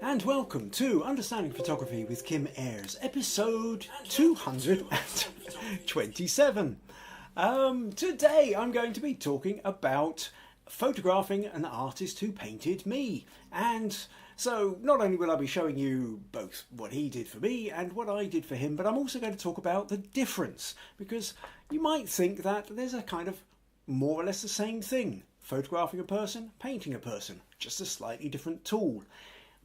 And welcome to Understanding Photography with Kim Ayres, episode 227. Today I'm going to be talking about photographing an artist who painted me. And so not only will I be showing you both what he did for me and what I did for him, but I'm also going to talk about the difference, because you might think that there's a kind of more or less the same thing. Photographing a person, painting a person, just a slightly different tool.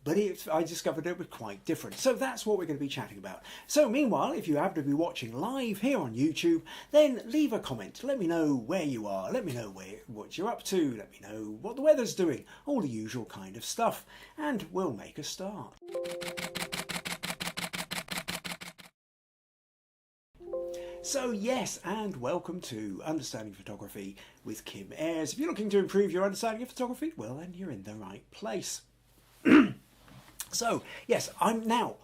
But I discovered it was quite different. So that's what we're going to be chatting about. So meanwhile, if you happen to be watching live here on YouTube, then leave a comment. Let me know where you are. Let me know what you're up to. Let me know what the weather's doing. All the usual kind of stuff. And we'll make a start. So yes, and welcome to Understanding Photography with Kim Ayres. If you're looking to improve your understanding of photography, well then you're in the right place. So, yes, I'm now,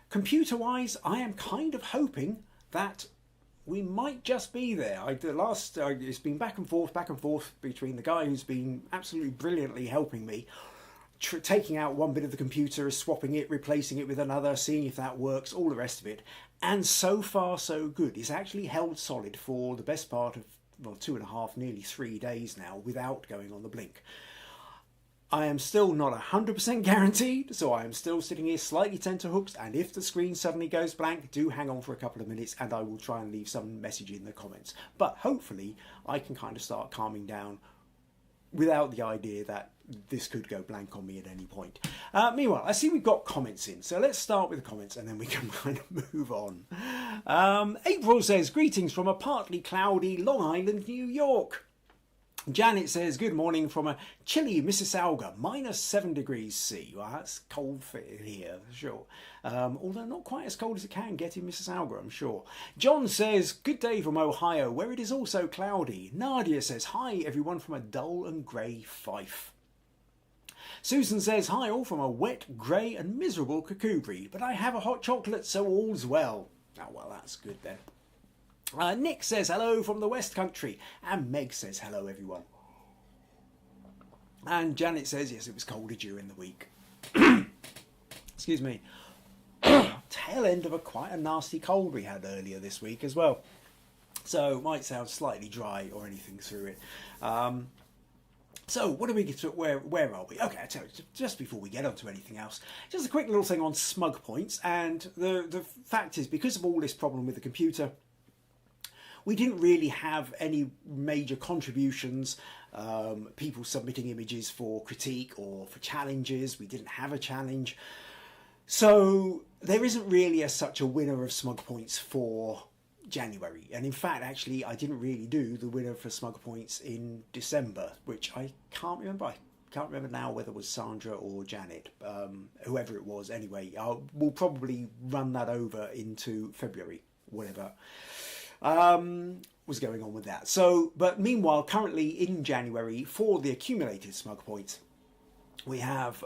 computer-wise, I am kind of hoping that we might just be there. It's been back and forth between the guy who's been absolutely brilliantly helping me, taking out one bit of the computer, swapping it, replacing it with another, seeing if that works, all the rest of it. And so far, so good. It's actually held solid for the best part of, well, 2.5, nearly 3 days now, without going on the blink. I am still not 100% guaranteed, so I am still sitting here slightly tenterhooked, and if the screen suddenly goes blank, do hang on for a couple of minutes and I will try and leave some message in the comments. But hopefully I can kind of start calming down without the idea that this could go blank on me at any point. Meanwhile, I see we've got comments in, so let's start with the comments and then we can kind of move on. April says, greetings from a partly cloudy Long Island, New York. Janet says, good morning from a chilly Mississauga, -7 degrees C. Well, that's cold for here, for sure. Although not quite as cold as it can get in Mississauga, I'm sure. John says, good day from Ohio, where it is also cloudy. Nadia says, hi everyone from a dull and grey Fife. Susan says, hi all from a wet, grey and miserable Kakubri, but I have a hot chocolate, so all's well. Oh, well, that's good then. Nick says hello from the West Country, and Meg says hello everyone. And Janet says yes, it was colder during the week. Excuse me. Tail end of quite a nasty cold we had earlier this week as well, so it might sound slightly dry or anything through it. So what do we get to? Where are we? Okay, I tell you, just before we get on to anything else, just a quick little thing on Smug Points. And the fact is, because of all this problem with the computer, we didn't really have any major contributions, people submitting images for critique or for challenges. We didn't have a challenge. So there isn't really such a winner of Smug Points for January. And in fact, actually, I didn't really do the winner for Smug Points in December, which I can't remember. I can't remember now whether it was Sandra or Janet, whoever it was. Anyway, we'll probably run that over into February, whatever was going on with that. So, but meanwhile, currently in January, for the accumulated Smug Points, we have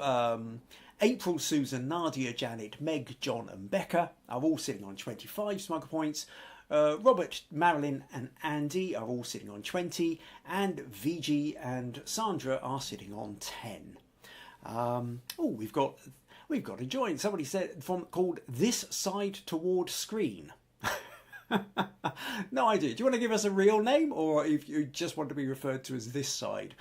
April, Susan, Nadia, Janet, Meg, John and Becca are all sitting on 25 Smug Points. Robert, Marilyn and Andy are all sitting on 20, and VG and Sandra are sitting on 10. We've got a join. Somebody said called This Side Toward Screen. No idea. Do you want to give us a real name, or if you just want to be referred to as This Side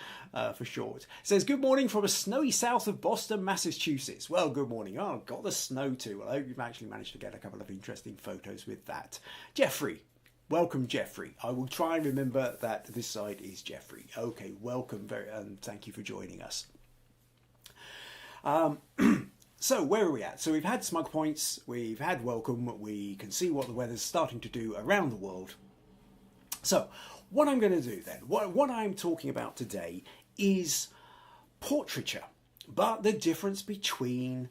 for short? It says, good morning from a snowy south of Boston, Massachusetts. Well, good morning. Oh, got the snow too. Well, I hope you've actually managed to get a couple of interesting photos with that. Jeffrey. Welcome, Jeffrey. I will try and remember that This Side is Jeffrey. Okay, welcome and thank you for joining us. So where are we at? So we've had Smug Points, we've had Welcome, we can see what the weather's starting to do around the world. So what I'm going to do then, what I'm talking about today is portraiture, but the difference between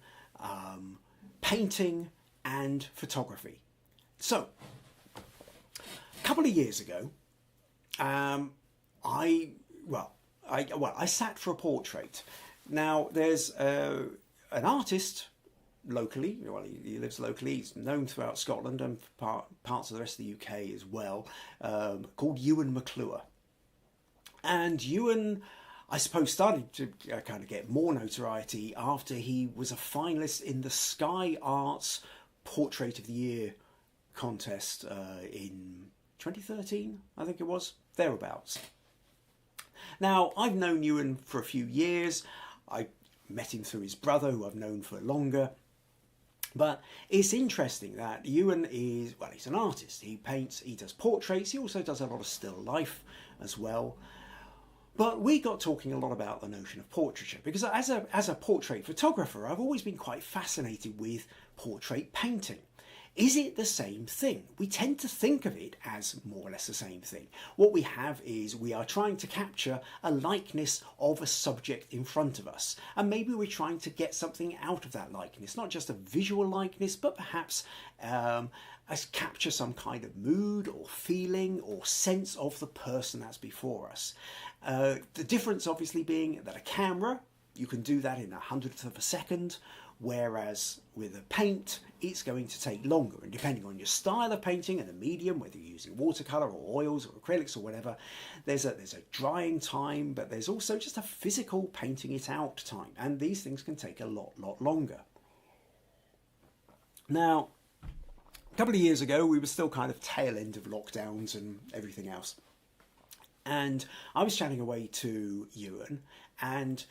painting and photography. So a couple of years ago, I sat for a portrait. Now there's an artist locally, well, he lives locally, he's known throughout Scotland and parts of the rest of the UK as well, called Ewan McClure. And Ewan, I suppose started to kind of get more notoriety after he was a finalist in the Sky Arts Portrait of the Year contest in 2013, I think it was, thereabouts. Now, I've known Ewan for a few years. I met him through his brother, who I've known for longer. But it's interesting that Ewan is, well, he's an artist. He paints, he does portraits, he also does a lot of still life as well. But we got talking a lot about the notion of portraiture, because as a portrait photographer, I've always been quite fascinated with portrait painting. Is it the same thing? We tend to think of it as more or less the same thing. What we have is we are trying to capture a likeness of a subject in front of us. And maybe we're trying to get something out of that likeness, not just a visual likeness, but perhaps capture some kind of mood or feeling or sense of the person that's before us. The difference obviously being that a camera, you can do that in 1/100th of a second, whereas with a paint it's going to take longer, and depending on your style of painting and the medium, whether you're using watercolour or oils or acrylics or whatever, there's a drying time, but there's also just a physical painting it out time, and these things can take a lot longer. Now, a couple of years ago we were still kind of tail end of lockdowns and everything else, and I was chatting away to Ewan, and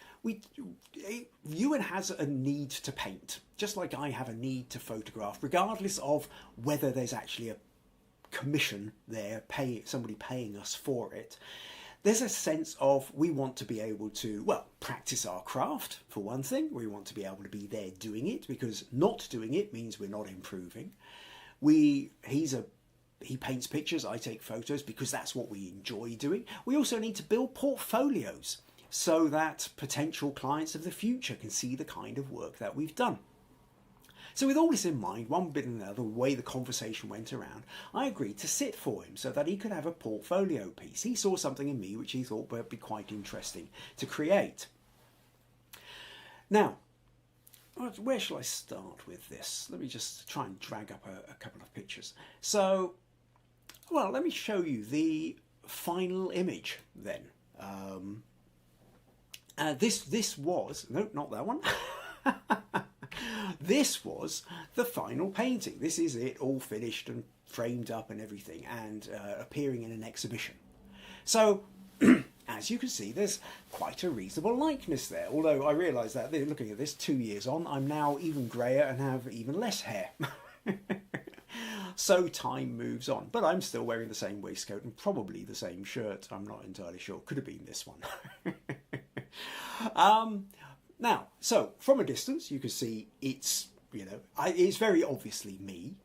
Ewan has a need to paint, just like I have a need to photograph, regardless of whether there's actually a commission there, somebody paying us for it. There's a sense of we want to be able to, well, practice our craft, for one thing. We want to be able to be there doing it, because not doing it means we're not improving. He paints pictures, I take photos, because that's what we enjoy doing. We also need to build portfolios so that potential clients of the future can see the kind of work that we've done. So with all this in mind, one bit and another, the way the conversation went around, I agreed to sit for him so that he could have a portfolio piece. He saw something in me which he thought would be quite interesting to create. Now, where shall I start with this? Let me just try and drag up a couple of pictures. So, well, let me show you the final image then. This was, no, not that one. This was the final painting. This is it, all finished and framed up and everything, and appearing in an exhibition. So, as you can see, there's quite a reasonable likeness there. Although I realise that, looking at this 2 years on, I'm now even greyer and have even less hair. So time moves on. But I'm still wearing the same waistcoat and probably the same shirt. I'm not entirely sure. Could have been this one. Now, so from a distance, you can see it's, it's very obviously me.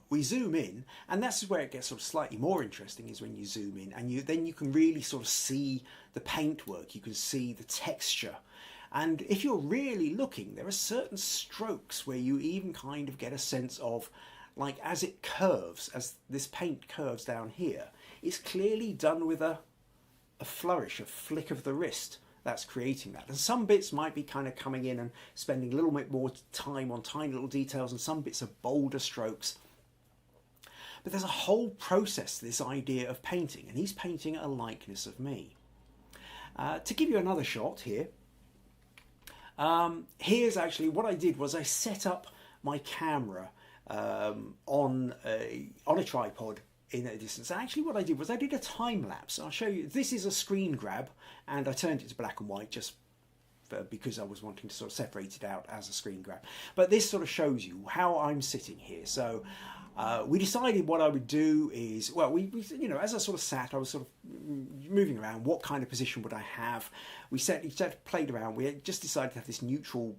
We zoom in, and that's where it gets sort of slightly more interesting, is when you zoom in and then you can really sort of see the paintwork, you can see the texture. And if you're really looking, there are certain strokes where you even kind of get a sense of, like, as it curves, as this paint curves down here, it's clearly done with a flourish, a flick of the wrist that's creating that. And some bits might be kind of coming in and spending a little bit more time on tiny little details, and some bits are bolder strokes. But there's a whole process to this idea of painting, and he's painting a likeness of me. To give you another shot here, here's actually what I did was I set up my camera on a tripod in a distance. And actually what I did was I did a time lapse. I'll show you. This is a screen grab, and I turned it to black and white just because I was wanting to sort of separate it out as a screen grab. But this sort of shows you how I'm sitting here. So we decided what I would do is, well, we as I sort of sat, I was sort of moving around. What kind of position would I have? We played around. We just decided to have this neutral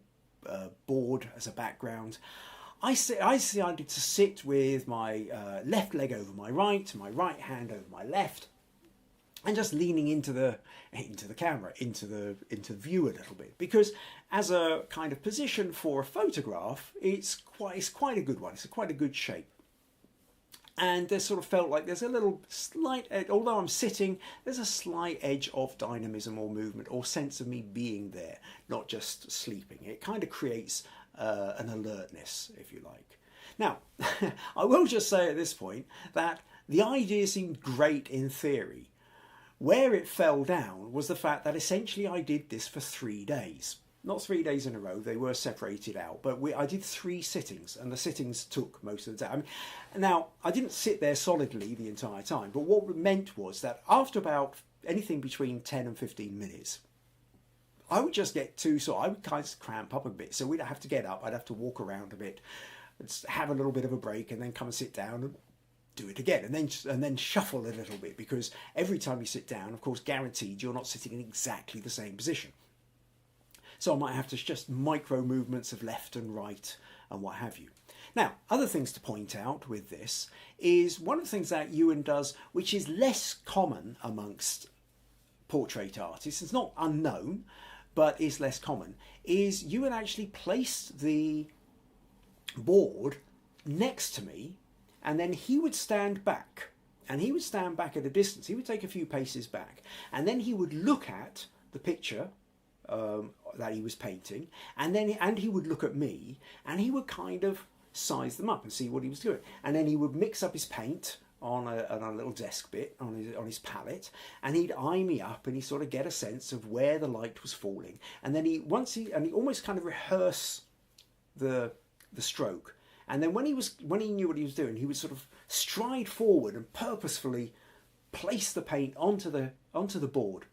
board as a background. I decided to sit with my left leg over my right hand over my left, and just leaning into the camera, into the view a little bit, because as a kind of position for a photograph, it's quite a good one. It's quite a good shape. And there sort of felt like there's a little slight edge, although I'm sitting, there's a slight edge of dynamism or movement or sense of me being there, not just sleeping. It kind of creates an alertness, if you like. Now, I will just say at this point that the idea seemed great in theory. Where it fell down was the fact that essentially I did this for 3 days. Not 3 days in a row, they were separated out, but I did 3 sittings, and the sittings took most of the day. I mean, now, I didn't sit there solidly the entire time, but what it meant was that after about anything between 10 and 15 minutes, I would just get I would kind of cramp up a bit, so we'd have to get up, I'd have to walk around a bit, have a little bit of a break, and then come and sit down and do it again, and then shuffle a little bit, because every time you sit down, of course, guaranteed you're not sitting in exactly the same position. So I might have to just micro movements of left and right and what have you. Now, other things to point out with this is one of the things that Ewan does, which is less common amongst portrait artists, it's not unknown, but is less common, is Ewan actually placed the board next to me, and then he would stand back, and he would stand back at a distance. He would take a few paces back, and then he would look at the picture that he was painting, and he would look at me, and he would kind of size them up and see what he was doing, and then he would mix up his paint on a little desk bit on his palette, and he'd eye me up, and he'd sort of get a sense of where the light was falling, and then he almost kind of rehearse the stroke, and then when he knew what he was doing, he would sort of stride forward and purposefully place the paint onto the board.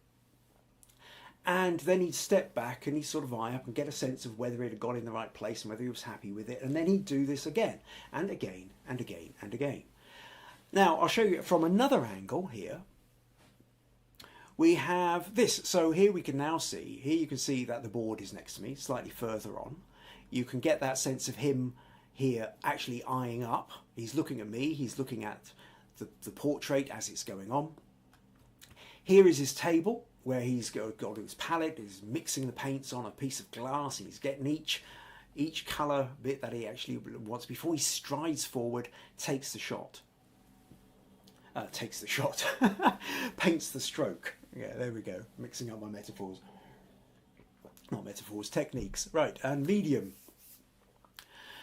And then he'd step back and he'd sort of eye up and get a sense of whether it had got in the right place and whether he was happy with it. And then he'd do this again and again and again and again. Now, I'll show you from another angle here. We have this. So here we can now see, here you can see that the board is next to me, slightly further on. You can get that sense of him here actually eyeing up. He's looking at me, he's looking at the portrait as it's going on. Here is his table, where he's got his palette, he's mixing the paints on a piece of glass, and he's getting each colour bit that he actually wants before he strides forward, takes the shot. Paints the stroke. Yeah, there we go. Mixing up my metaphors. Not metaphors, techniques. Right, and medium.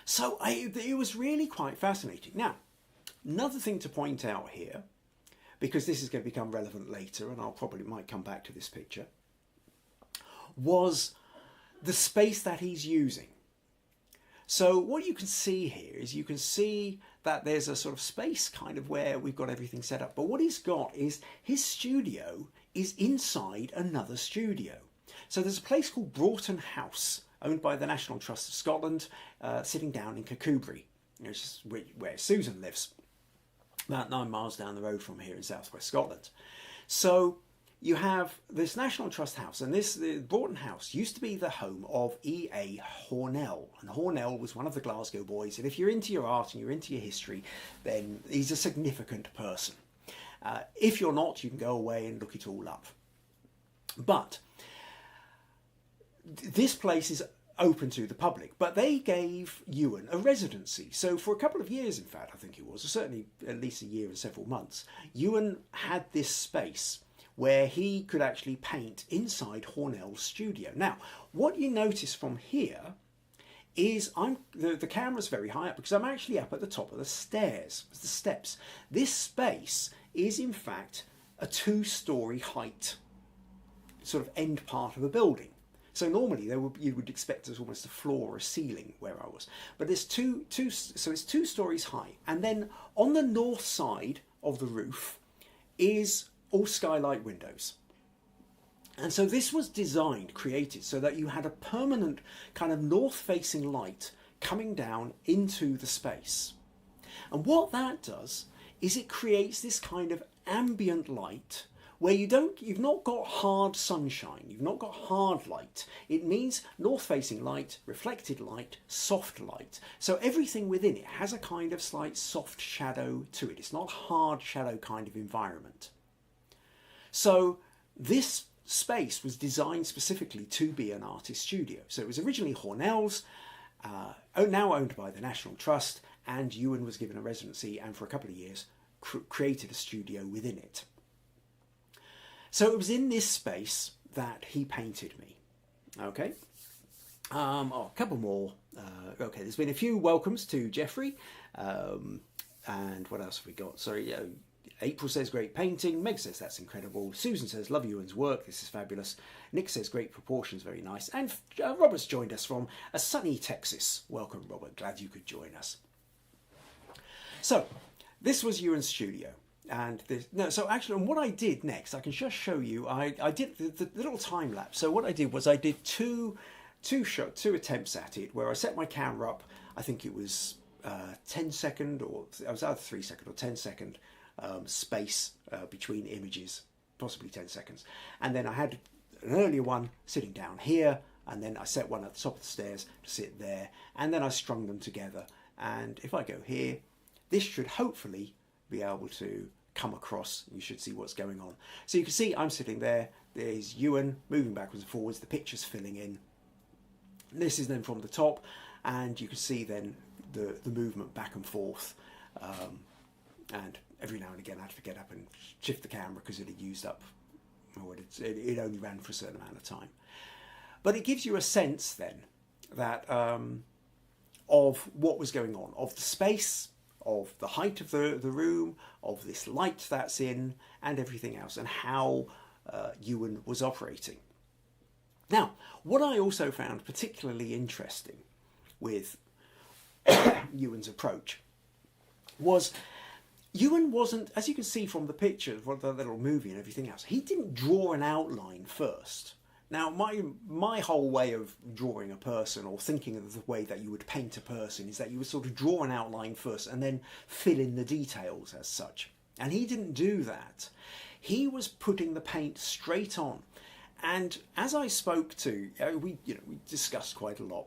So it was really quite fascinating. Now, another thing to point out here, because this is going to become relevant later, and might come back to this picture, was the space that he's using. So what you can see here is you can see that there's a sort of space kind of where we've got everything set up. But what he's got is his studio is inside another studio. So there's a place called Broughton House, owned by the National Trust of Scotland, sitting down in Kirkcudbright, which is where Susan lives, about 9 miles down the road from here in southwest Scotland. So you have this National Trust house, and the Broughton House used to be the home of E.A. Hornell, and Hornell was one of the Glasgow boys, and if you're into your art and you're into your history, then he's a significant person. If you're not, you can go away and look it all up. But this place is open to the public, but they gave Ewan a residency. So for a couple of years, in fact, I think it was, or certainly at least a year and several months, Ewan had this space where he could actually paint inside Hornell's studio. Now, what you notice from here is the camera's very high up because I'm actually up at the top of the steps. This space is in fact a 2-story height sort of end part of a building. So normally you would expect there's almost a floor or a ceiling where I was, but it's so it's 2 stories high, and then on the north side of the roof is all skylight windows. And so this was created so that you had a permanent kind of north-facing light coming down into the space. And what that does is it creates this kind of ambient light where you've not got hard sunshine, you've not got hard light. It means north-facing light, reflected light, soft light. So everything within it has a kind of slight soft shadow to it. It's not a hard shadow kind of environment. So this space was designed specifically to be an artist studio. So it was originally Hornell's, now owned by the National Trust, and Ewan was given a residency and for a couple of years created a studio within it. So it was in this space that he painted me. Okay. A couple more. Okay, there's been a few welcomes to Jeffrey. And what else have we got? Sorry, April says great painting, Meg says that's incredible, Susan says love Ewan's work, this is fabulous, Nick says great proportions, very nice, and Robert's joined us from a sunny Texas. Welcome, Robert, glad you could join us. So this was Ewan's studio, and so actually, and what I did next, I can just show you. I did the little time lapse. So what I did was I did two attempts at it, where I set my camera up. I think it was 10 second, or I was either 3 second or 10 second space between images, possibly 10 seconds, and then I had an earlier one sitting down here, and then I set one at the top of the stairs to sit there, and then I strung them together. And if I go here, this should hopefully be able to come across. You should see what's going on. So you can see I'm sitting there. There's Ewan moving backwards and forwards. The picture's filling in. This is then from the top, and you can see then the movement back and forth. And every now and again I had to get up and shift the camera because it had used up, or it only ran for a certain amount of time. But it gives you a sense then that of what was going on, of the space, of the height of the room, of this light that's in, and everything else, and how Ewan was operating. Now, what I also found particularly interesting with Ewan's approach was Ewan wasn't, as you can see from the pictures, the little movie and everything else, he didn't draw an outline first. Now, my whole way of drawing a person, or thinking of the way that you would paint a person, is that you would sort of draw an outline first and then fill in the details as such. And he didn't do that. He was putting the paint straight on. And as I spoke to, we discussed quite a lot,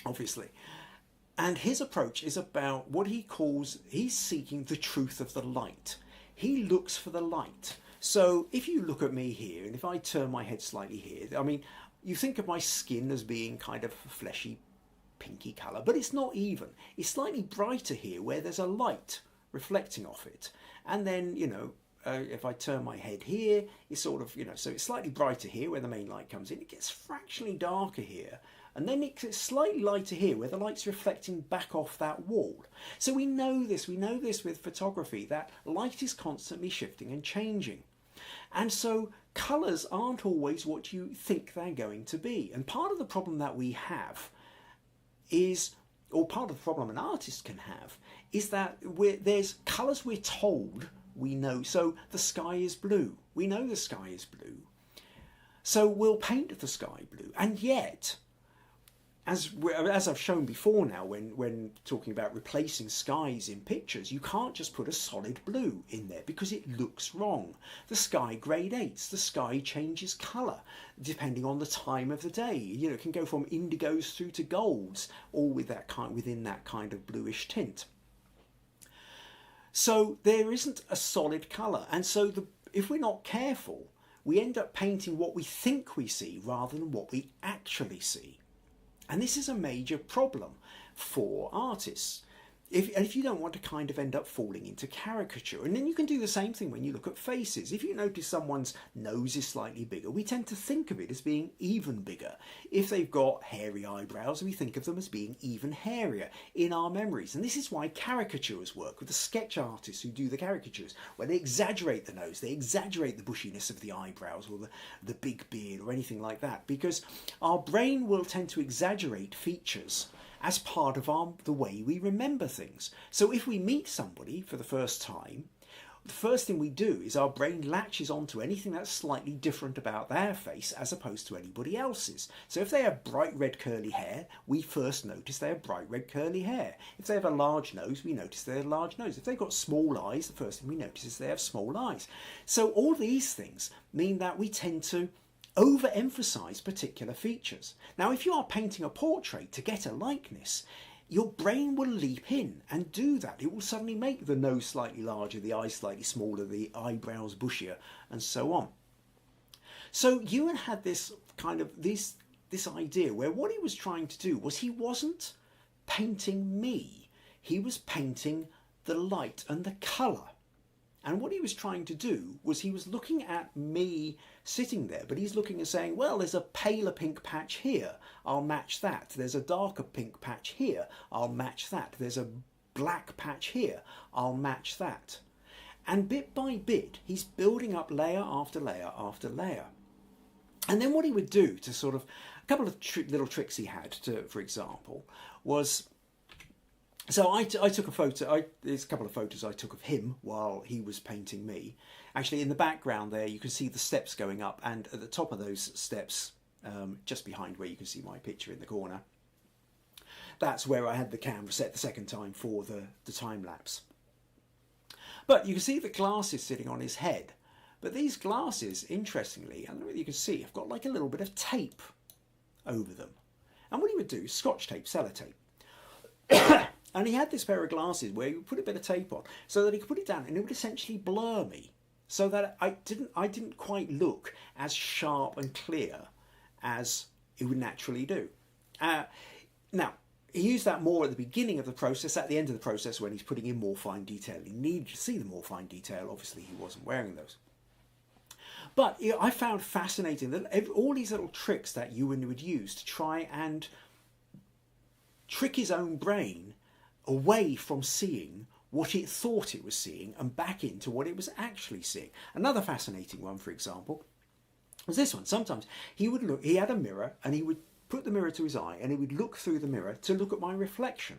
obviously. And his approach is about what he calls, he's seeking the truth of the light. He looks for the light. So if you look at me here, and if I turn my head slightly here, I mean, you think of my skin as being kind of a fleshy, pinky colour, but it's not even. It's slightly brighter here where there's a light reflecting off it. And then, if I turn my head here, it's sort of, so it's slightly brighter here where the main light comes in. It gets fractionally darker here. And then it's slightly lighter here where the light's reflecting back off that wall. So we know this with photography, that light is constantly shifting and changing. And so colours aren't always what you think they're going to be. And part of the problem that we have is, or part of the problem an artist can have, is that there's colours we're told we know. So the sky is blue. We know the sky is blue. So we'll paint the sky blue. And yet, as I've shown before now, when talking about replacing skies in pictures, you can't just put a solid blue in there because it looks wrong. The sky gradates, the sky changes colour depending on the time of the day. It can go from indigos through to golds, all within that kind of bluish tint. So there isn't a solid colour, and so if we're not careful, we end up painting what we think we see rather than what we actually see. And this is a major problem for artists. If you don't want to kind of end up falling into caricature. And then you can do the same thing when you look at faces. If you notice someone's nose is slightly bigger, we tend to think of it as being even bigger. If they've got hairy eyebrows, we think of them as being even hairier in our memories. And this is why caricatures work with the sketch artists who do the caricatures, where they exaggerate the nose, they exaggerate the bushiness of the eyebrows or the big beard or anything like that, because our brain will tend to exaggerate features as part of the way we remember things. So if we meet somebody for the first time, the first thing we do is our brain latches onto anything that's slightly different about their face as opposed to anybody else's. So if they have bright red curly hair, we first notice they have bright red curly hair. If they have a large nose, we notice they have a large nose. If they've got small eyes, the first thing we notice is they have small eyes. So all these things mean that we tend to overemphasize particular features. Now, if you are painting a portrait to get a likeness, your brain will leap in and do that. It will suddenly make the nose slightly larger, the eyes slightly smaller, the eyebrows bushier, and so on. So Ewan had this kind of this idea where what he was trying to do was he wasn't painting me, he was painting the light and the colour. And what he was trying to do was he was looking at me sitting there, but he's looking and saying, well, there's a paler pink patch here, I'll match that. There's a darker pink patch here, I'll match that. There's a black patch here, I'll match that. And bit by bit, he's building up layer after layer after layer. And then what he would do to sort of, a couple of little tricks he had to, for example, was, so I took a photo, there's a couple of photos I took of him while he was painting me. Actually, in the background there, you can see the steps going up, and at the top of those steps, just behind where you can see my picture in the corner, that's where I had the camera set the second time for the time lapse. But you can see the glasses sitting on his head. But these glasses, interestingly, I don't know whether you can see, have got like a little bit of tape over them. And what he would do is scotch tape, sellotape. And he had this pair of glasses where he would put a bit of tape on so that he could put it down and it would essentially blur me, so that I didn't quite look as sharp and clear as it would naturally do. Now, he used that more at the beginning of the process. At the end of the process, when he's putting in more fine detail, he needed to see the more fine detail. Obviously, he wasn't wearing those. But I found fascinating that all these little tricks that Ewan would use to try and trick his own brain away from seeing what it thought it was seeing and back into what it was actually seeing. Another fascinating one, for example, was this one. Sometimes he would look, he had a mirror and he would put the mirror to his eye and he would look through the mirror to look at my reflection.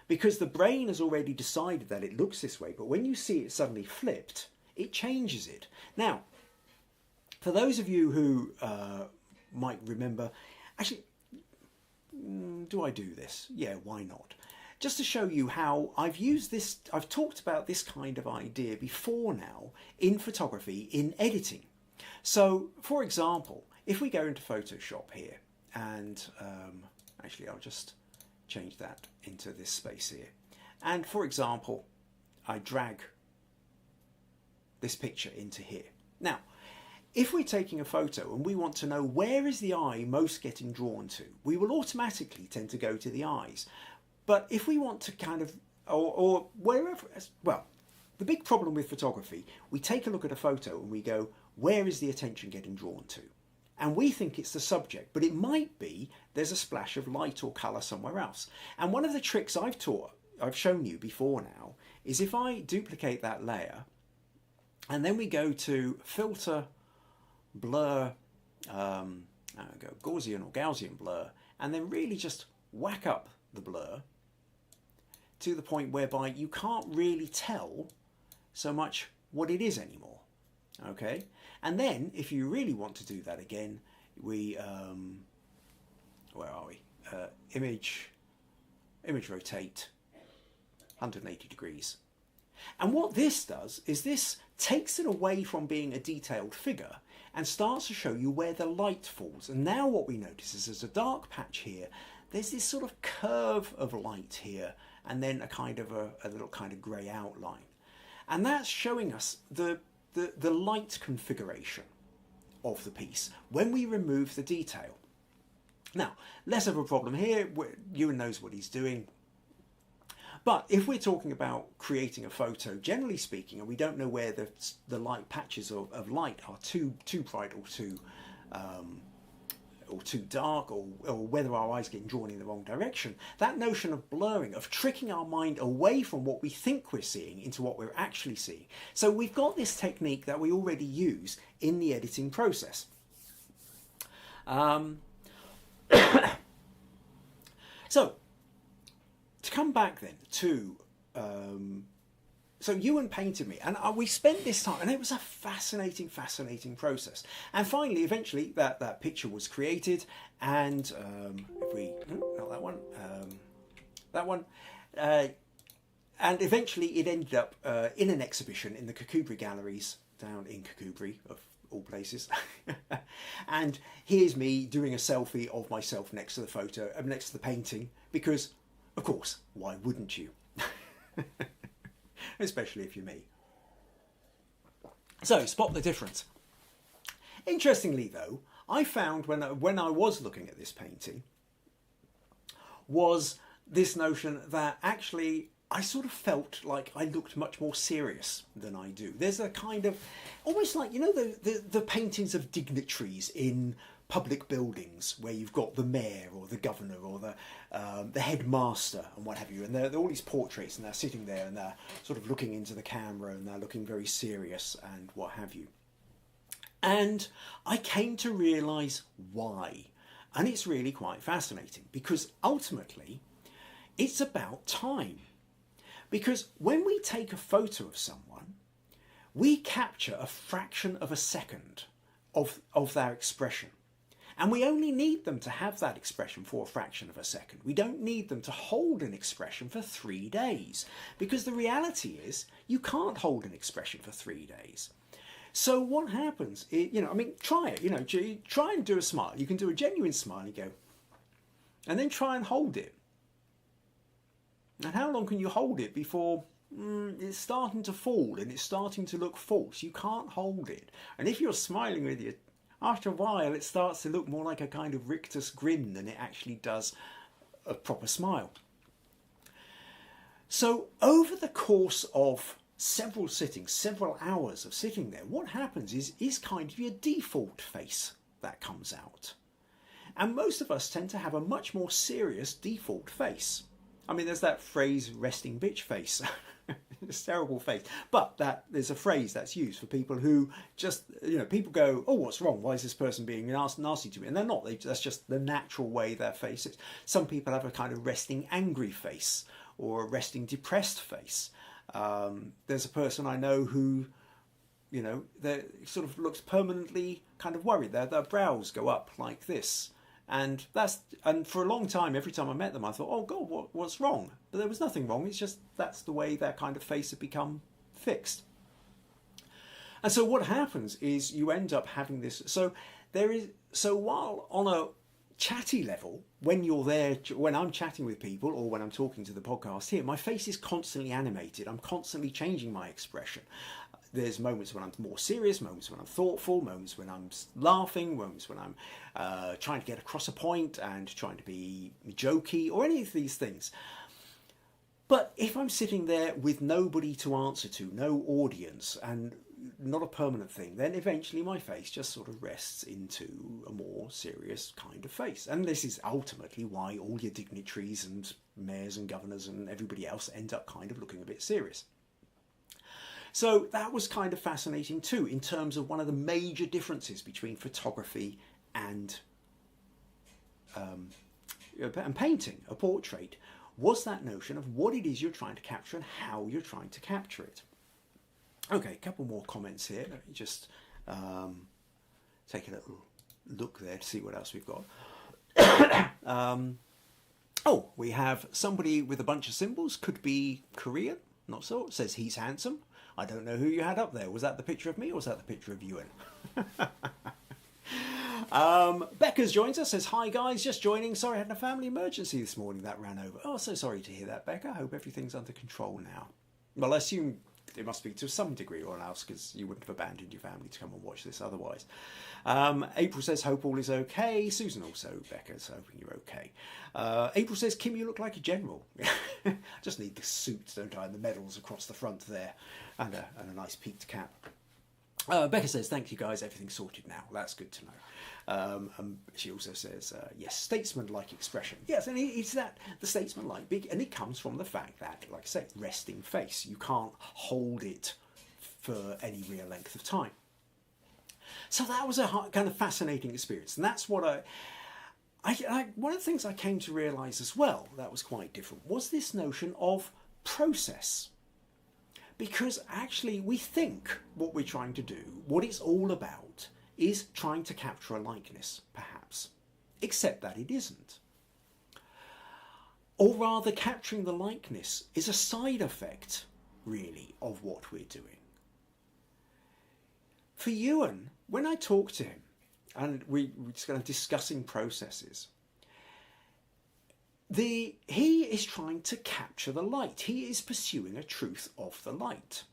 Because the brain has already decided that it looks this way, but when you see it suddenly flipped, it changes it. Now, for those of you who might remember, actually, do I do this? Yeah, why not? Just to show you how I've used this, I've talked about this kind of idea before now in photography, in editing. So, for example, if we go into Photoshop here, and actually I'll just change that into this space here. And for example, I drag this picture into here. Now, if we're taking a photo and we want to know where is the eye most getting drawn to, we will automatically tend to go to the eyes. But if we want to kind of, or wherever, well, the big problem with photography, we take a look at a photo and we go, where is the attention getting drawn to? And we think it's the subject, but it might be there's a splash of light or colour somewhere else. And one of the tricks I've shown you before now, is if I duplicate that layer, and then we go to filter, blur, go Gaussian or Gaussian blur, and then really just whack up the blur to the point whereby you can't really tell so much what it is anymore. Okay, and then if you really want to do that again, we where are we? Image rotate 180 degrees. And what this does is this takes it away from being a detailed figure and starts to show you where the light falls. And now what we notice is there's a dark patch here, there's this sort of curve of light here, and then a kind of a little kind of grey outline. And that's showing us the light configuration of the piece when we remove the detail. Now, less of a problem here, Ewan knows what he's doing. But if we're talking about creating a photo, generally speaking, and we don't know where the light patches of light are too bright or too dark, or whether our eyes getting drawn in the wrong direction, that notion of blurring, of tricking our mind away from what we think we're seeing into what we're actually seeing. So we've got this technique that we already use in the editing process. So, to come back then to, so Ewan painted me, and we spent this time, and it was a fascinating process. And finally, eventually, that picture was created, and if we, not that one, that one, and eventually it ended up in an exhibition in the Kirkcudbright Galleries down in Kirkcudbright, of all places. And here's me doing a selfie of myself next to the photo, next to the painting, because, of course, why wouldn't you? Especially if you're me. So, spot the difference. Interestingly, though, I found when I was looking at this painting, was this notion that actually I sort of felt like I looked much more serious than I do. There's a kind of, almost like, you know, the paintings of dignitaries in public buildings where you've got the mayor or the governor or the headmaster and what have you, and there are all these portraits, and they're sitting there and they're sort of looking into the camera and they're looking very serious and what have you. And I came to realise why. And it's really quite fascinating, because ultimately it's about time. Because when we take a photo of someone, we capture a fraction of a second of their expression. And we only need them to have that expression for a fraction of a second. We don't need them to hold an expression for 3 days, because the reality is you can't hold an expression for 3 days. So what happens, try it, try and do a smile. You can do a genuine smile and you go, and then try and hold it. And how long can you hold it before it's starting to fall and it's starting to look false? You can't hold it. And if you're smiling with you, after a while it starts to look more like a kind of rictus grin than it actually does a proper smile. So over the course of several sittings, several hours of sitting there, what happens is kind of your default face that comes out. And most of us tend to have a much more serious default face. I mean, there's that phrase, resting bitch face. It's a terrible face. But there's a phrase that's used for people who just, people go, oh, what's wrong? Why is this person being nasty to me? And they're not. That's just the natural way their face is. Some people have a kind of resting angry face or a resting depressed face. There's a person I know who, they sort of looks permanently kind of worried. Their brows go up like this. And for a long time, every time I met them, I thought, oh God, what's wrong? But there was nothing wrong. It's just that's the way their kind of face had become fixed. And so what happens is you end up having this. So while on a chatty level, when you're there, when I'm chatting with people or when I'm talking to the podcast here, my face is constantly animated. I'm constantly changing my expression. There's moments when I'm more serious, moments when I'm thoughtful, moments when I'm laughing, moments when I'm trying to get across a point and trying to be jokey or any of these things. But if I'm sitting there with nobody to answer to, no audience, and not a permanent thing, then eventually my face just sort of rests into a more serious kind of face. And this is ultimately why all your dignitaries and mayors and governors and everybody else end up kind of looking a bit serious. So that was kind of fascinating too, in terms of one of the major differences between photography and painting, a portrait, was that notion of what it is you're trying to capture and how you're trying to capture it. Okay, a couple more comments here. Let me just take a little look there to see what else we've got. We have somebody with a bunch of symbols, could be Korean, not so. It says he's handsome. I don't know who you had up there. Was that the picture of me or was that the picture of Ewan? Becca's joins us, says, hi guys, just joining. Sorry, I had a family emergency this morning that ran over. Oh, so sorry to hear that, Becca. I hope everything's under control now. Well, I assume it must be to some degree or else, because you wouldn't have abandoned your family to come and watch this otherwise. April says, hope all is okay. Susan also, Becca's hoping you're okay. April says, Kim, you look like a general. Just need the suit, don't I, and the medals across the front there, and a nice peaked cap. Becca says, thank you guys, everything's sorted now. That's good to know. She also says, yes, statesman-like expression. Yes, and it's that, the statesman-like, big, and it comes from the fact that, like I say, resting face. You can't hold it for any real length of time. So that was a kind of fascinating experience. And that's what one of the things I came to realise as well that was quite different was this notion of process. Because actually we think what we're trying to do, what it's all about, is trying to capture a likeness, perhaps. Except that it isn't. Or rather, capturing the likeness is a side effect, really, of what we're doing. For Ewan, when I talked to him, and we're just kind of discussing processes, he is trying to capture the light. He is pursuing a truth of the light.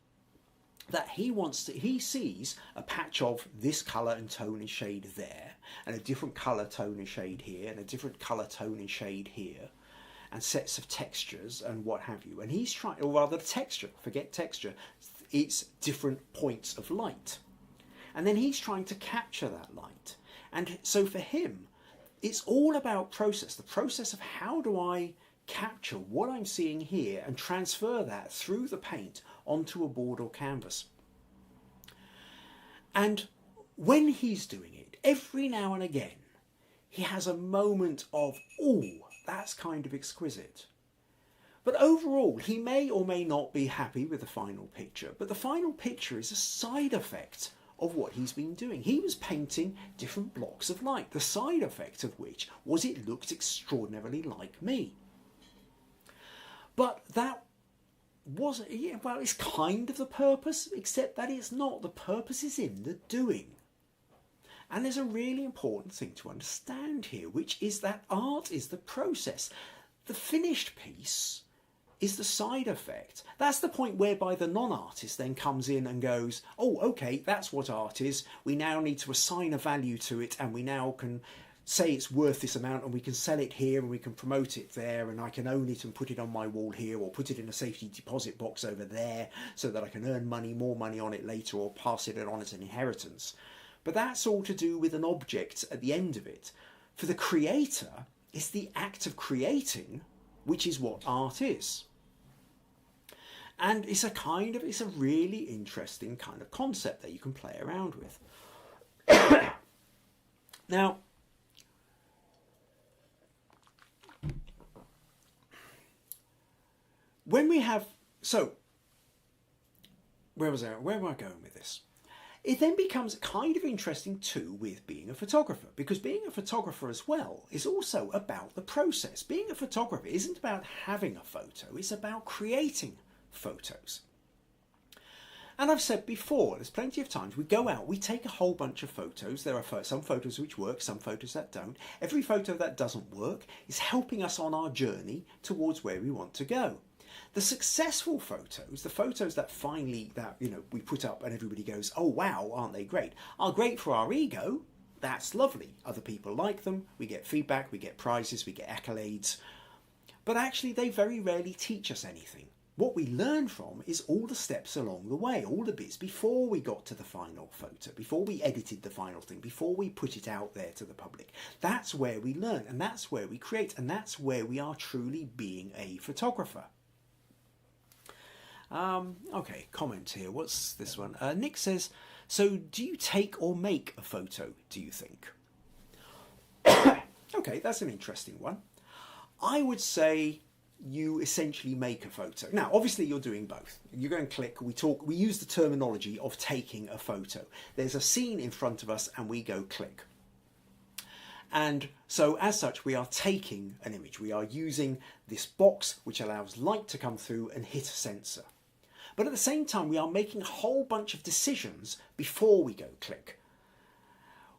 That he sees a patch of this colour and tone and shade there, and a different colour, tone and shade here, and a different colour, tone and shade here, and sets of textures and what have you. And he's trying, or rather texture, forget texture, it's different points of light. And then he's trying to capture that light. And so for him, it's all about process, the process of how do I capture what I'm seeing here and transfer that through the paint onto a board or canvas. And when he's doing it, every now and again, he has a moment of, oh, that's kind of exquisite. But overall, he may or may not be happy with the final picture, but the final picture is a side effect of what he's been doing. He was painting different blocks of light, the side effect of which was it looked extraordinarily like me. But that was, yeah, well, it's kind of the purpose, except that it's not. The purpose is in the doing. And there's a really important thing to understand here, which is that art is the process. The finished piece is the side effect. That's the point whereby the non-artist then comes in and goes, oh, okay, that's what art is. We now need to assign a value to it, and we now can say it's worth this amount, and we can sell it here, and we can promote it there, and I can own it and put it on my wall here, or put it in a safety deposit box over there so that I can earn money, more money on it later, or pass it on as an inheritance. But that's all to do with an object at the end of it. For the creator, it's the act of creating, which is what art is. And it's a really interesting kind of concept that you can play around with. Now, when we have, so, where am I going with this? It then becomes kind of interesting too with being a photographer, because being a photographer as well is also about the process. Being a photographer isn't about having a photo, it's about creating photos. And I've said before, there's plenty of times we go out, we take a whole bunch of photos. There are some photos which work, some photos that don't. Every photo that doesn't work is helping us on our journey towards where we want to go. The successful photos, the photos that finally, we put up and everybody goes, oh wow, aren't they great, are great for our ego. That's lovely. Other people like them, we get feedback, we get prizes, we get accolades. But actually they very rarely teach us anything. What we learn from is all the steps along the way, all the bits before we got to the final photo, before we edited the final thing, before we put it out there to the public. That's where we learn, and that's where we create, and that's where we are truly being a photographer. Okay, comment here. What's this one? Nick says, so do you take or make a photo, do you think? Okay, that's an interesting one. I would say you essentially make a photo. Now, obviously you're doing both. You go and click, we use the terminology of taking a photo. There's a scene in front of us and we go click. And so as such, we are taking an image. We are using this box which allows light to come through and hit a sensor. But at the same time, we are making a whole bunch of decisions before we go click.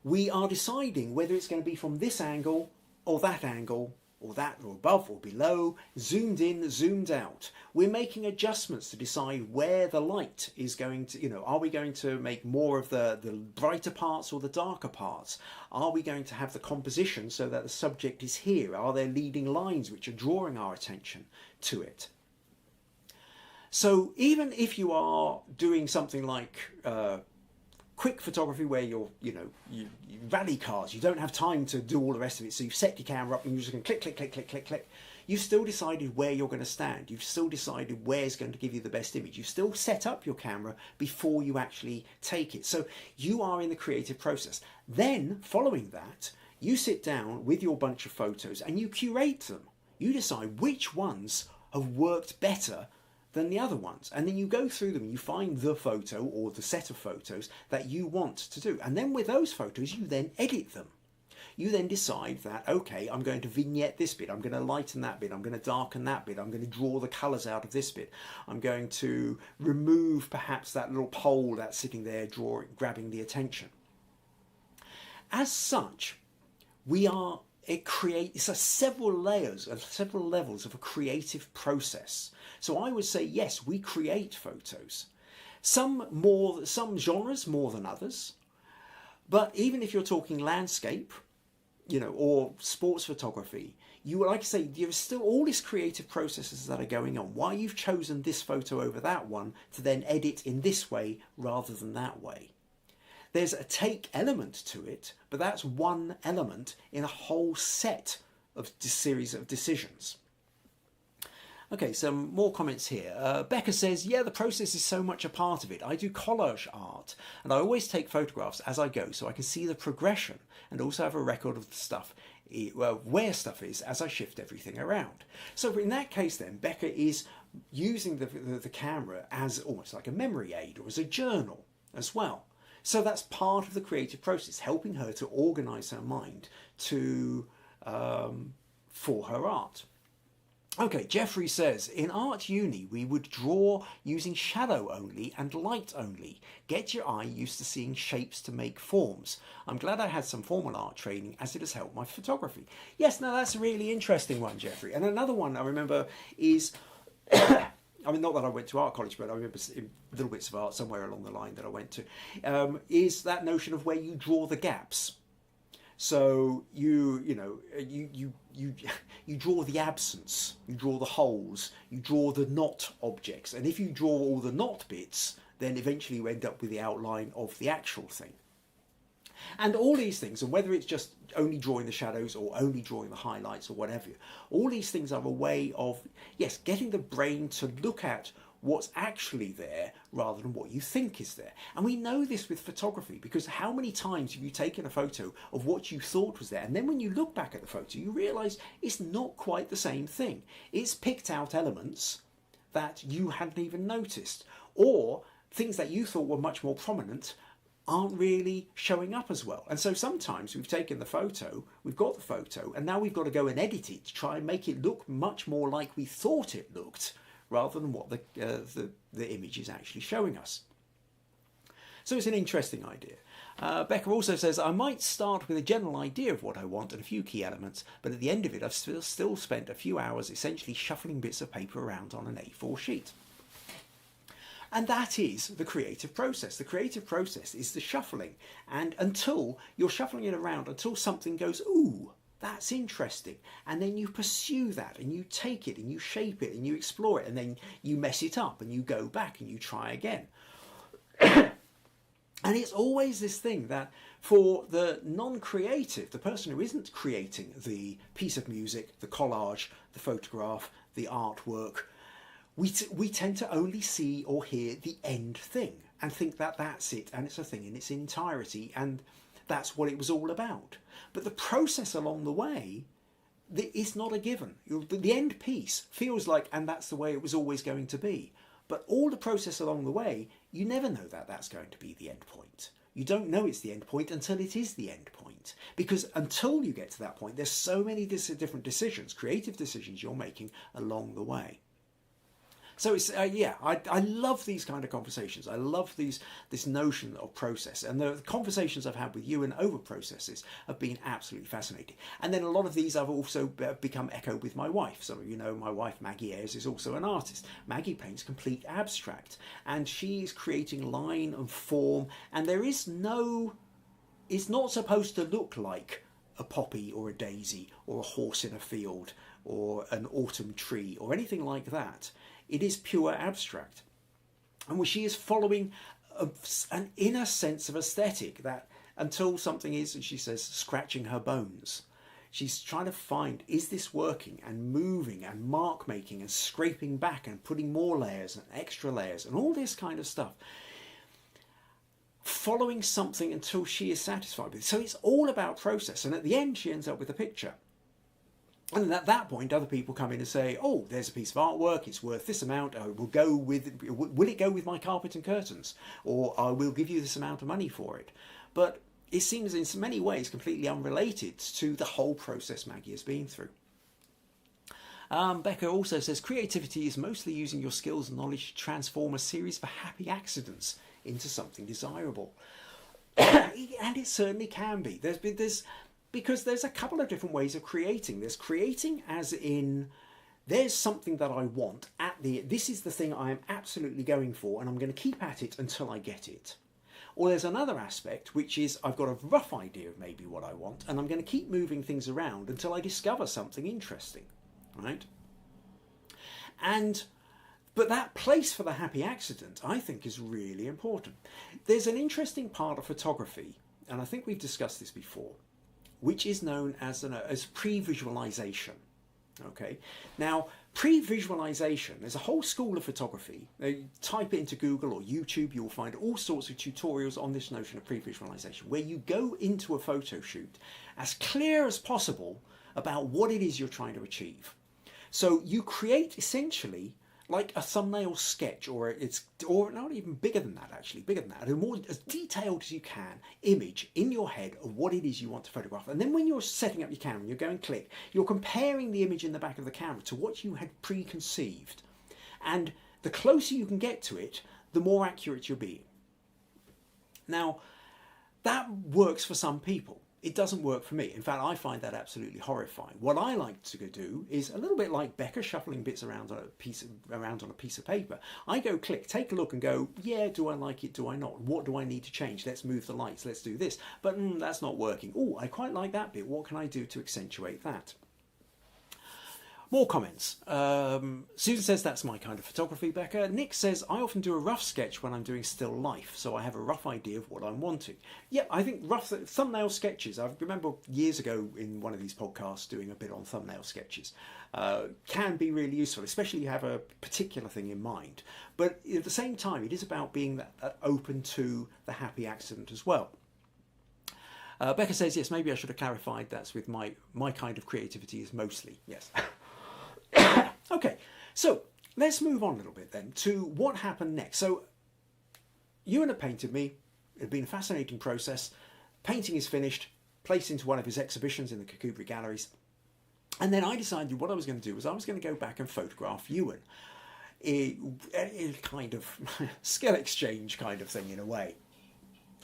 We are deciding whether it's going to be from this angle, or that angle, or that, or above or below, zoomed in, zoomed out. We're making adjustments to decide where the light is going to, are we going to make more of the brighter parts or the darker parts? Are we going to have the composition so that the subject is here? Are there leading lines which are drawing our attention to it? So even if you are doing something like quick photography where you rally cars, you don't have time to do all the rest of it, so you've set your camera up and you're just going to click, click, click, click, click, click. You've still decided where you're going to stand. You've still decided where's going to give you the best image. You've still set up your camera before you actually take it. So you are in the creative process. Then, following that, you sit down with your bunch of photos and you curate them. You decide which ones have worked better than the other ones, and then you go through them and you find the photo or the set of photos that you want to do, and then with those photos you then edit them. You then decide that, okay, I'm going to vignette this bit, I'm going to lighten that bit, I'm going to darken that bit, I'm going to draw the colours out of this bit, I'm going to remove perhaps that little pole that's sitting there grabbing the attention. As such, it's several layers and several levels of a creative process. So I would say, yes, we create photos. Some genres more than others. But even if you're talking landscape, or sports photography, like I say, there's still all these creative processes that are going on. Why you've chosen this photo over that one to then edit in this way rather than that way. there's a take element to it, but that's one element in a whole set of series of decisions. Okay, some more comments here. Becca says, yeah, the process is so much a part of it. I do collage art, and I always take photographs as I go so I can see the progression and also have a record of the stuff, where stuff is as I shift everything around. So in that case then, Becca is using the camera as almost like a memory aid or as a journal as well. So that's part of the creative process, helping her to organise her mind to for her art. Okay, Jeffrey says, in art uni we would draw using shadow only and light only. Get your eye used to seeing shapes to make forms. I'm glad I had some formal art training as it has helped my photography. Yes, no, that's a really interesting one, Jeffrey. And another one I remember is, I mean, not that I went to art college, but I remember little bits of art somewhere along the line that I went to, is that notion of where you draw the gaps. So you draw the absence, you draw the holes, you draw the not objects, and if you draw all the not bits, then eventually you end up with the outline of the actual thing. And all these things, and whether it's just only drawing the shadows or only drawing the highlights or whatever, all these things are a way of, yes, getting the brain to look at what's actually there rather than what you think is there. And we know this with photography, because how many times have you taken a photo of what you thought was there, and then when you look back at the photo you realise it's not quite the same thing. It's picked out elements that you hadn't even noticed, or things that you thought were much more prominent aren't really showing up as well. And so sometimes we've taken the photo, we've got the photo, and now we've got to go and edit it to try and make it look much more like we thought it looked, rather than what the image is actually showing us. So it's an interesting idea. Becca also says, I might start with a general idea of what I want and a few key elements, but at the end of it I've still spent a few hours essentially shuffling bits of paper around on an A4 sheet. And that is the creative process. The creative process is the shuffling, and until you're shuffling it around until something goes, ooh, that's interesting, and then you pursue that and you take it and you shape it and you explore it, and then you mess it up and you go back and you try again. And it's always this thing that for the non-creative, the person who isn't creating the piece of music, the collage, the photograph, the artwork, we tend to only see or hear the end thing and think that that's it and it's a thing in its entirety and that's what it was all about. But the process along the way is not a given. The end piece feels like, and that's the way it was always going to be. But all the process along the way, you never know that that's going to be the end point. You don't know it's the end point until it is the end point. Because until you get to that point, there's so many different decisions, creative decisions you're making along the way. So it's I love these kind of conversations. I love this notion of process, and the conversations I've had with Ewan over processes have been absolutely fascinating. And then a lot of these I've also become echoed with my wife. Some of you know my wife Maggie Ayres is also an artist. Maggie paints complete abstract, and she's creating line and form. And there is no, it's not supposed to look like a poppy or a daisy or a horse in a field or an autumn tree or anything like that. It is pure abstract. And she is following an inner sense of aesthetic that until something is, as she says, scratching her bones. She's trying to find, is this working, and moving and mark making and scraping back and putting more layers and extra layers and all this kind of stuff. Following something until she is satisfied with it. So it's all about process. And at the end, she ends up with a picture. And at that point, other people come in and say, oh, there's a piece of artwork, it's worth this amount, will it go with my carpet and curtains? Or I will give you this amount of money for it. But it seems in many ways completely unrelated to the whole process Maggie has been through. Becca also says, creativity is mostly using your skills and knowledge to transform a series of happy accidents into something desirable. And it certainly can be. Because there's a couple of different ways of creating. There's creating as in, there's something that I want, this is the thing I am absolutely going for, and I'm going to keep at it until I get it. Or there's another aspect, which is I've got a rough idea of maybe what I want, and I'm going to keep moving things around until I discover something interesting, right? But that place for the happy accident, I think, is really important. There's an interesting part of photography, and I think we've discussed this before, which is known as pre-visualisation. Okay, now pre-visualisation, there's a whole school of photography. You type it into Google or YouTube, you'll find all sorts of tutorials on this notion of pre-visualisation, where you go into a photo shoot as clear as possible about what it is you're trying to achieve. So you create essentially like a thumbnail sketch, or not even bigger than that, actually, bigger than that, as detailed as you can image in your head of what it is you want to photograph. And then when you're setting up your camera, you're going click, you're comparing the image in the back of the camera to what you had preconceived. And the closer you can get to it, the more accurate you're being. Now, that works for some people. It doesn't work for me. In fact, I find that absolutely horrifying. What I like to do is a little bit like Becca shuffling bits around on a piece of paper. I go click, take a look and go, yeah, do I like it? Do I not? What do I need to change? Let's move the lights. Let's do this. But that's not working. Oh, I quite like that bit. What can I do to accentuate that? More comments. Susan says that's my kind of photography, Becca. Nick says I often do a rough sketch when I'm doing still life, so I have a rough idea of what I'm wanting. Yeah, I think rough thumbnail sketches, I remember years ago in one of these podcasts doing a bit on thumbnail sketches, can be really useful, especially if you have a particular thing in mind. But at the same time, it is about being that open to the happy accident as well. Becca says, yes, maybe I should have clarified that's with my kind of creativity is mostly, yes. Okay, so let's move on a little bit then to what happened next. So Ewan had painted me. It had been a fascinating process. Painting is finished, placed into one of his exhibitions in the Kakubri galleries. And then I decided what I was going to do was I was going to go back and photograph Ewan. A kind of skill exchange kind of thing in a way.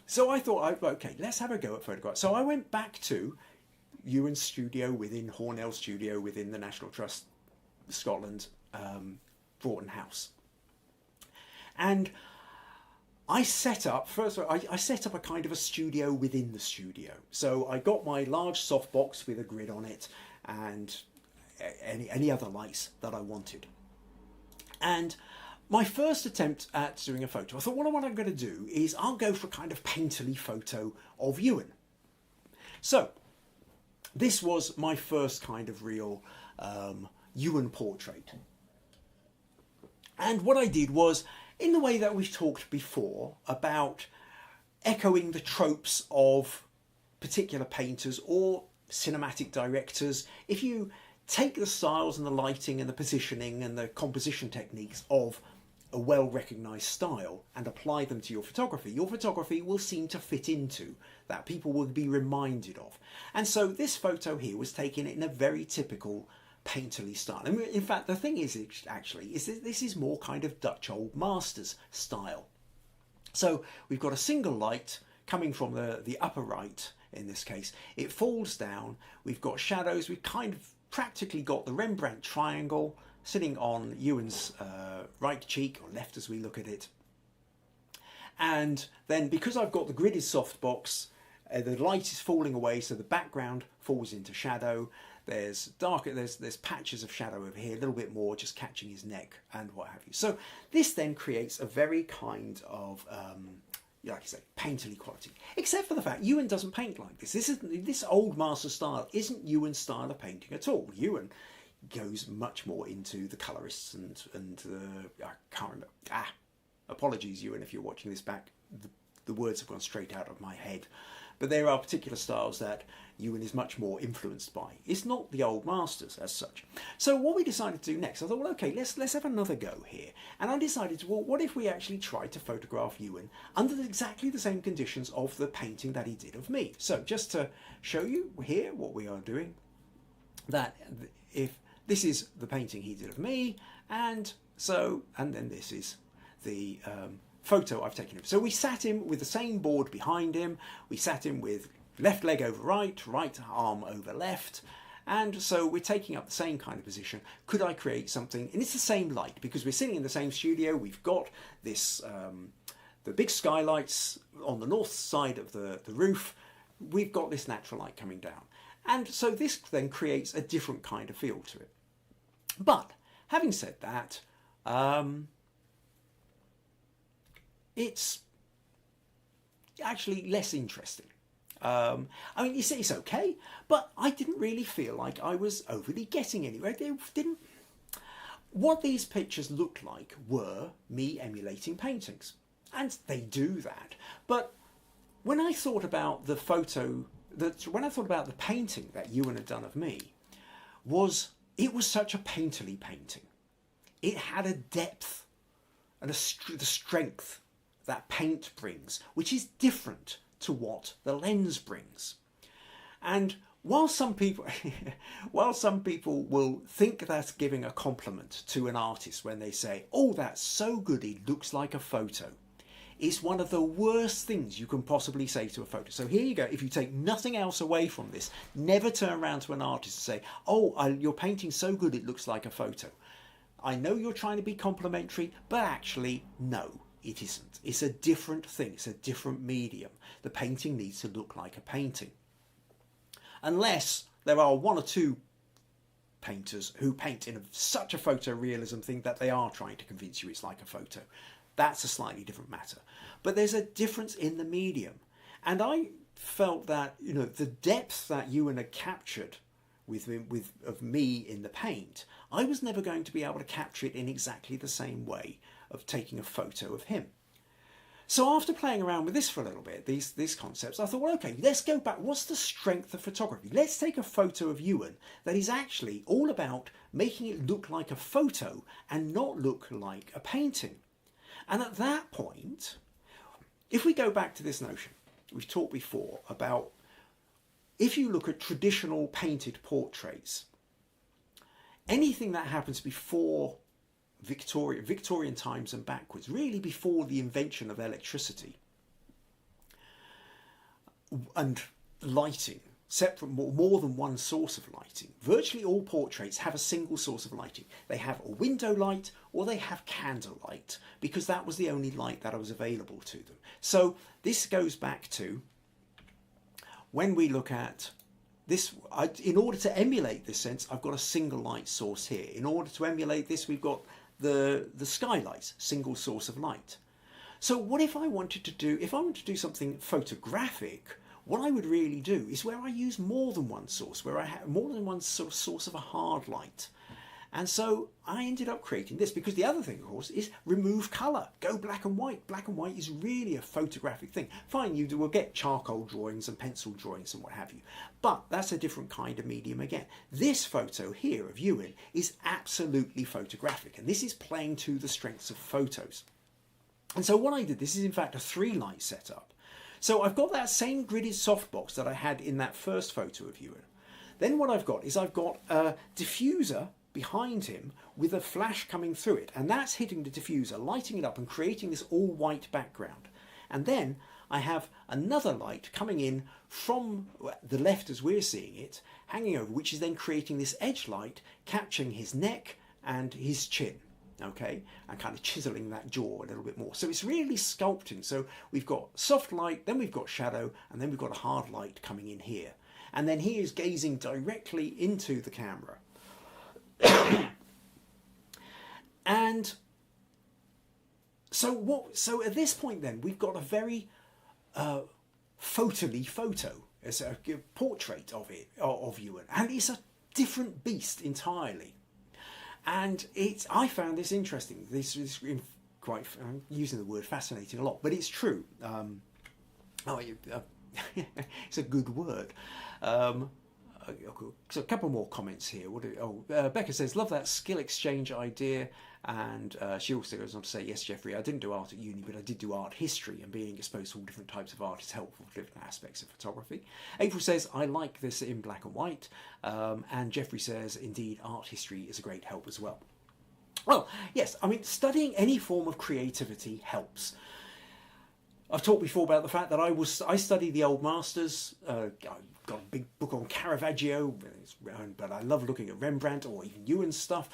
So I thought, okay, let's have a go at photograph. So I went back to Ewan's studio within Hornell Studio within the National Trust Scotland, Broughton House. And I set up, first of all, I set up a kind of a studio within the studio. So I got my large softbox with a grid on it and any other lights that I wanted. And my first attempt at doing a photo, I thought, what I'm going to do is I'll go for a kind of painterly photo of Ewan. So this was my first kind of real Ewan portrait. And what I did was, in the way that we've talked before about echoing the tropes of particular painters or cinematic directors, if you take the styles and the lighting and the positioning and the composition techniques of a well-recognised style and apply them to your photography will seem to fit into that. People will be reminded of. And so this photo here was taken in a very typical painterly style. And in fact, the thing is actually is that this is more kind of Dutch Old Masters style. So we've got a single light coming from the upper right in this case. It falls down. We've got shadows. We've kind of practically got the Rembrandt triangle sitting on Ewan's right cheek, or left as we look at it. And then because I've got the gridded softbox, the light is falling away, so the background falls into shadow. There's patches of shadow over here, a little bit more just catching his neck and what have you. So this then creates a very kind of, like I say, painterly quality. Except for the fact Ewan doesn't paint like this. This old master style isn't Ewan's style of painting at all. Ewan goes much more into the colourists and I can't remember. Apologies, Ewan, if you're watching this back. The words have gone straight out of my head. But there are particular styles that Ewan is much more influenced by. It's not the old masters as such. So what we decided to do next, I thought, well, okay, let's have another go here. And I decided, well, what if we actually tried to photograph Ewan under exactly the same conditions of the painting that he did of me? So just to show you here what we are doing, that if this is the painting he did of me, and then this is the photo I've taken him. So we sat him with the same board behind him. We sat him with left leg over right, right arm over left. And so we're taking up the same kind of position. Could I create something? And it's the same light because we're sitting in the same studio. We've got this, the big skylights on the north side of the roof. We've got this natural light coming down. And so this then creates a different kind of feel to it. But having said that, it's actually less interesting. I mean, it's okay, but I didn't really feel like I was overly getting anywhere. They didn't. What these pictures looked like were me emulating paintings, and they do that. But when I thought about the when I thought about the painting that Ewan had done of me, it was such a painterly painting. It had a depth and the strength that paint brings, which is different to what the lens brings. And while some people will think that's giving a compliment to an artist when they say, "Oh, that's so good, it looks like a photo," it's one of the worst things you can possibly say to a photo. So here you go. If you take nothing else away from this, never turn around to an artist and say, "Oh, your painting's so good, it looks like a photo." I know you're trying to be complimentary, but actually, no. It isn't. It's a different thing. It's a different medium. The painting needs to look like a painting. Unless there are one or two painters who paint in such a photorealism thing that they are trying to convince you it's like a photo. That's a slightly different matter. But there's a difference in the medium. And I felt that, the depth that Ewan had captured of me in the paint, I was never going to be able to capture it in exactly the same way of taking a photo of him. So after playing around with this for a little bit, these concepts, I thought, well, okay, let's go back. What's the strength of photography? Let's take a photo of Ewan that is actually all about making it look like a photo and not look like a painting. And at that point, if we go back to this notion, we've talked before about if you look at traditional painted portraits, anything that happens before Victorian times and backwards, really before the invention of electricity and lighting, separate, more than one source of lighting. Virtually all portraits have a single source of lighting. They have a window light or they have candlelight, because that was the only light that was available to them. So this goes back to when we look at this. In order to emulate this sense, I've got a single light source here. In order to emulate this, we've got the skylights, single source of light. So what if I wanted to do something photographic, what I would really do is where I use more than one source, where I have more than one sort of source of a hard light. And so I ended up creating this, because the other thing, of course, is remove colour. Go black and white. Black and white is really a photographic thing. Fine, you will get charcoal drawings and pencil drawings and what have you. But that's a different kind of medium again. This photo here of Ewan is absolutely photographic. And this is playing to the strengths of photos. And so what I did, this is in fact a 3-light setup. So I've got that same gridded softbox that I had in that first photo of Ewan. Then what I've got is I've got a diffuser behind him with a flash coming through it, and that's hitting the diffuser, lighting it up and creating this all white background. And then I have another light coming in from the left as we're seeing it, hanging over, which is then creating this edge light, capturing his neck and his chin, okay, and kind of chiseling that jaw a little bit more. So it's really sculpting. So we've got soft light, then we've got shadow, and then we've got a hard light coming in here. And then he is gazing directly into the camera. And so at this point then we've got a very photally photo. It's a portrait of Ewan, and it's a different beast entirely. And I found this interesting. This is quite, I'm using the word fascinating a lot, but it's true. It's a good word. So a couple more comments here. Becca says, love that skill exchange idea. And she also goes on to say, yes, Jeffrey, I didn't do art at uni, but I did do art history, and being exposed to all different types of art is helpful for different aspects of photography. April says, I like this in black and white. And Jeffrey says, indeed, art history is a great help as well. Well, yes, I mean, studying any form of creativity helps. I've talked before about the fact that I studied the old masters. Got a big book on Caravaggio, but I love looking at Rembrandt or even Ewan's stuff,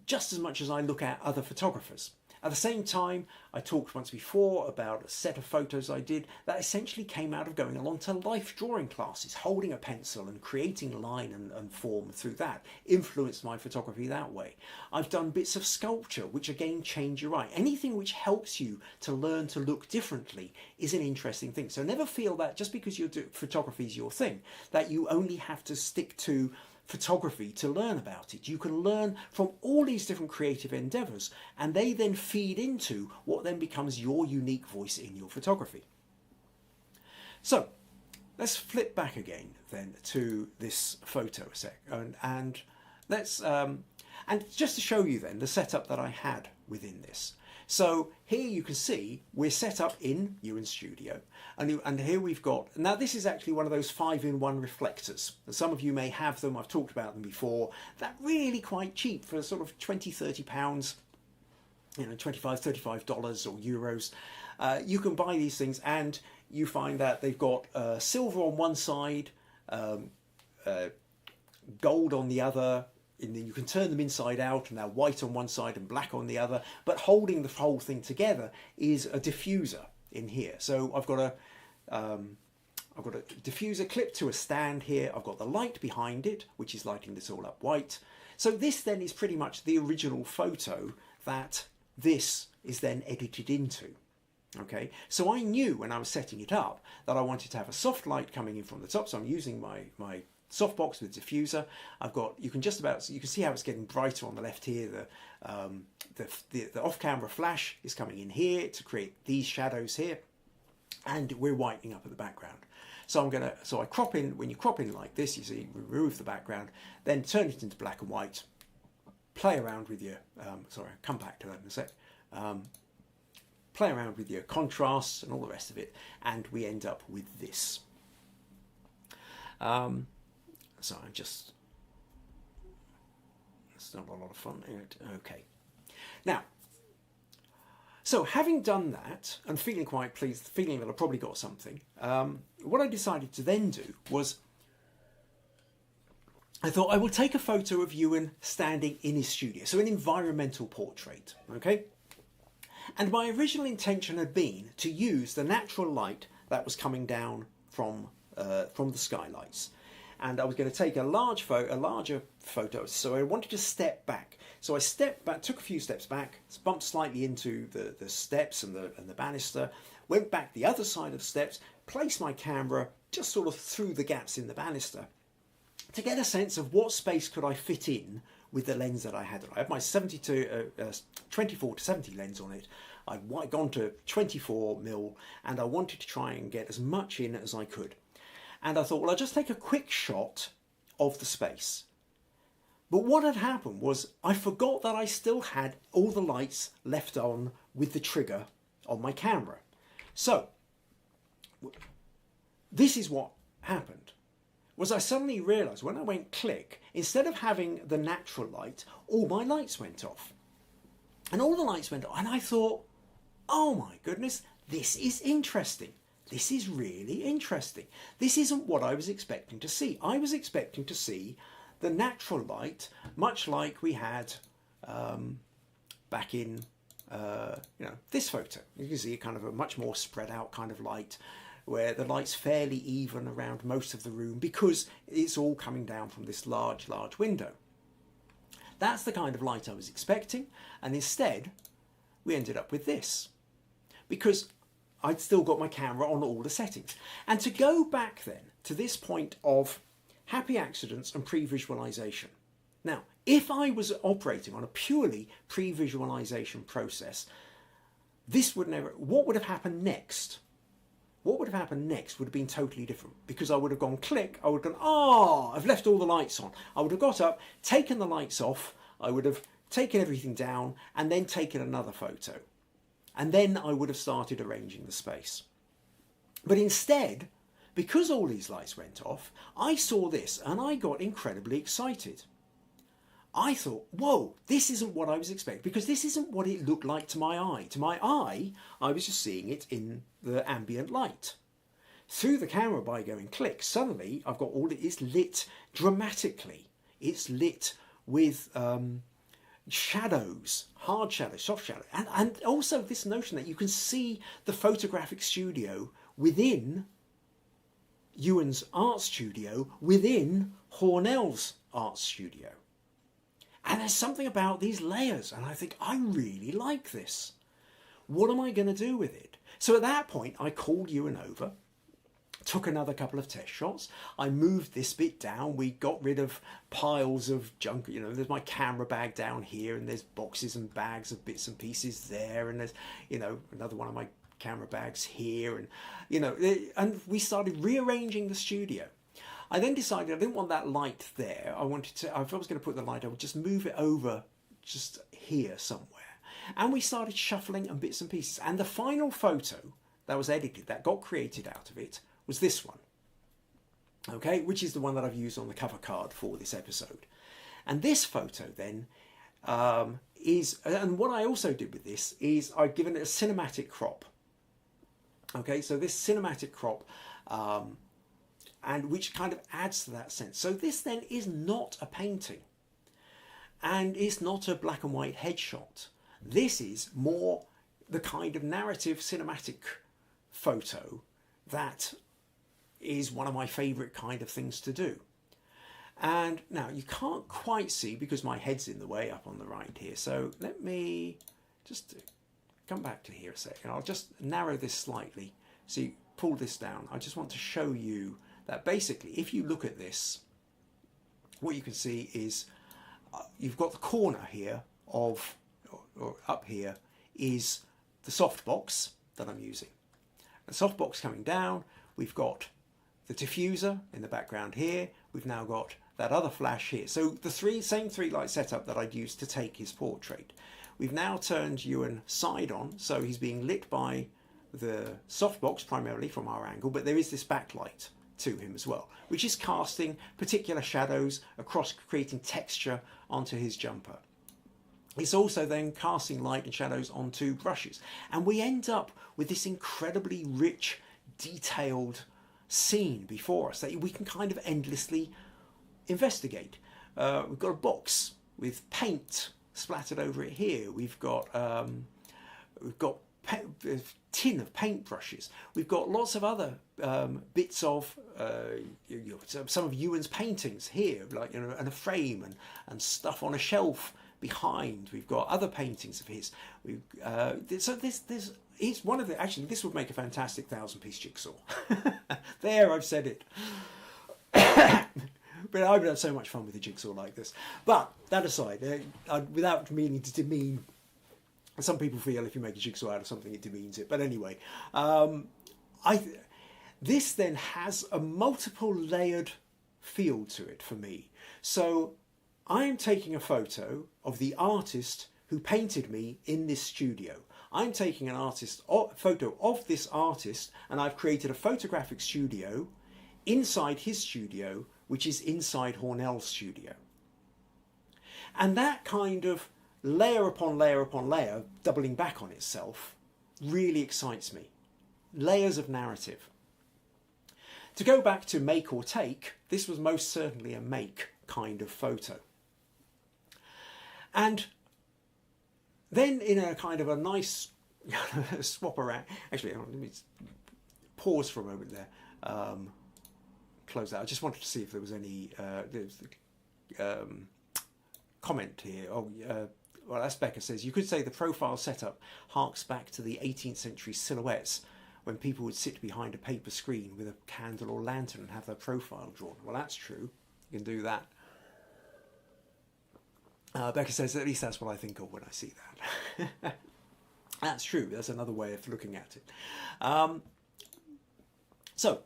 just as much as I look at other photographers. At the same time, I talked once before about a set of photos I did that essentially came out of going along to life drawing classes, holding a pencil and creating line and form through that, influenced my photography that way. I've done bits of sculpture, which again change your eye. Anything which helps you to learn to look differently is an interesting thing. So never feel that just because photography is your thing, that you only have to stick to photography to learn about it. You can learn from all these different creative endeavours, and they then feed into what then becomes your unique voice in your photography. So let's flip back again then to this photo a sec, and let's and just to show you then the setup that I had within this. So here you can see we're set up in Ewan Studio, and here we've got, now this is actually one of those 5-in-1 reflectors. Some of you may have them, I've talked about them before. They're really quite cheap for sort of 20-30 pounds, you know, $25-35 or euros. You can buy these things and you find that they've got silver on one side, gold on the other, and then you can turn them inside out and they're white on one side and black on the other, but holding the whole thing together is a diffuser in here. So I've got a diffuser clipped to a stand here. I've got the light behind it, which is lighting this all up white. So this then is pretty much the original photo that this is then edited into. Okay, so I knew when I was setting it up that I wanted to have a soft light coming in from the top, so I'm using my softbox with diffuser. I've got, you can see how it's getting brighter on the left here. The off-camera flash is coming in here to create these shadows here, and we're whitening up at the background. So I crop in. When you crop in like this, you see, remove the background, then turn it into black and white. Play around with your, sorry, I'll come back to that in a sec. Play around with your contrasts and all the rest of it, and we end up with this. So it's not a lot of fun. Okay. Now, so having done that and feeling quite pleased, feeling that I probably got something, what I decided to then do was I thought I will take a photo of Ewan standing in his studio, so an environmental portrait, okay? And my original intention had been to use the natural light that was coming down from the skylights. And I was going to take a larger photo, so I wanted to step back. So I stepped back, took a few steps back, bumped slightly into the steps and the banister, went back the other side of the steps, placed my camera just sort of through the gaps in the banister to get a sense of what space could I fit in with the lens that I had. I had my 24 to 70 lens on it. I'd gone to 24mm, and I wanted to try and get as much in as I could. And I thought, well, I'll just take a quick shot of the space. But what had happened was I forgot that I still had all the lights left on with the trigger on my camera. So this is what happened, was I suddenly realised when I went click, instead of having the natural light, all my lights went off. And all the lights went off, and I thought, oh my goodness, this is interesting. This is really interesting. This isn't what I was expecting to see. I was expecting to see the natural light, much like we had back in this photo. You can see kind of a much more spread out kind of light, where the light's fairly even around most of the room because it's all coming down from this large window. That's the kind of light I was expecting, and instead we ended up with this because I'd still got my camera on all the settings. And to go back then to this point of happy accidents and pre-visualisation. Now, if I was operating on a purely pre-visualisation process, this would never, what would have happened next? What would have happened next would have been totally different, because I would have gone click, I would have gone, oh, I've left all the lights on. I would have got up, taken the lights off, I would have taken everything down and then taken another photo. And then I would have started arranging the space. But instead, because all these lights went off, I saw this and I got incredibly excited. I thought, whoa, this isn't what I was expecting, because this isn't what it looked like to my eye. To my eye, I was just seeing it in the ambient light. Through the camera, by going click, suddenly I've got all it is lit dramatically. It's lit with shadows hard shadow, soft shadow, and also this notion that you can see the photographic studio within Ewan's art studio, within Hornell's art studio. And there's something about these layers, and I think, I really like this. What am I going to do with it? So at that point, I called Ewan over, took another couple of test shots. I moved this bit down. We got rid of piles of junk. You know, there's my camera bag down here, and there's boxes and bags of bits and pieces there, and there's, you know, another one of my camera bags here, and, you know, and we started rearranging the studio. I then decided I didn't want that light there. I wanted to, if I was going to put the light, I would just move it over just here somewhere. And we started shuffling and bits and pieces. And the final photo that was edited, that got created out of it, was this one. Okay, which is the one that I've used on the cover card for this episode. And this photo then is, and what I also did with this is I've given it a cinematic crop. Okay, so this cinematic crop, and which kind of adds to that sense. So this then is not a painting, and it's not a black and white headshot. This is more the kind of narrative cinematic photo that is one of my favourite kind of things to do. And now you can't quite see because my head's in the way up on the right here. So let me just come back to here a second. I'll just narrow this slightly. So you pull this down. I just want to show you that basically, if you look at this, what you can see is you've got the corner here of, or up here, is the softbox that I'm using. The softbox coming down, we've got the diffuser in the background here. We've now got that other flash here. So the same three light setup that I'd used to take his portrait. We've now turned Ewan side on, so he's being lit by the softbox primarily from our angle, but there is this backlight to him as well, which is casting particular shadows across, creating texture onto his jumper. It's also then casting light and shadows onto brushes. And we end up with this incredibly rich, detailed scene before us that we can kind of endlessly investigate. We've got a box with paint splattered over it here. We've got a tin of paintbrushes. We've got lots of other bits of some of Ewan's paintings here, like, you know, and a frame and stuff on a shelf behind. We've got other paintings of his. So this is one of the, actually this would make a fantastic 1,000-piece jigsaw. There, I've said it. But I've had so much fun with a jigsaw like this. But that aside, without meaning to demean, some people feel if you make a jigsaw out of something, it demeans it. But anyway, this then has a multiple layered feel to it for me. So I am taking a photo of the artist who painted me in this studio. I'm taking photo of this artist, and I've created a photographic studio inside his studio, which is inside Hornell's studio. And that kind of layer upon layer upon layer, doubling back on itself, really excites me. Layers of narrative. To go back to make or take, this was most certainly a make kind of photo. And then in a kind of a nice swap around, actually, let me pause for a moment there, close that. I just wanted to see if there was any comment here. Well, that's Becca says, you could say the profile setup harks back to the 18th century silhouettes when people would sit behind a paper screen with a candle or lantern and have their profile drawn. Well, that's true. You can do that. Becca says, at least that's what I think of when I see that. That's true. That's another way of looking at it. So,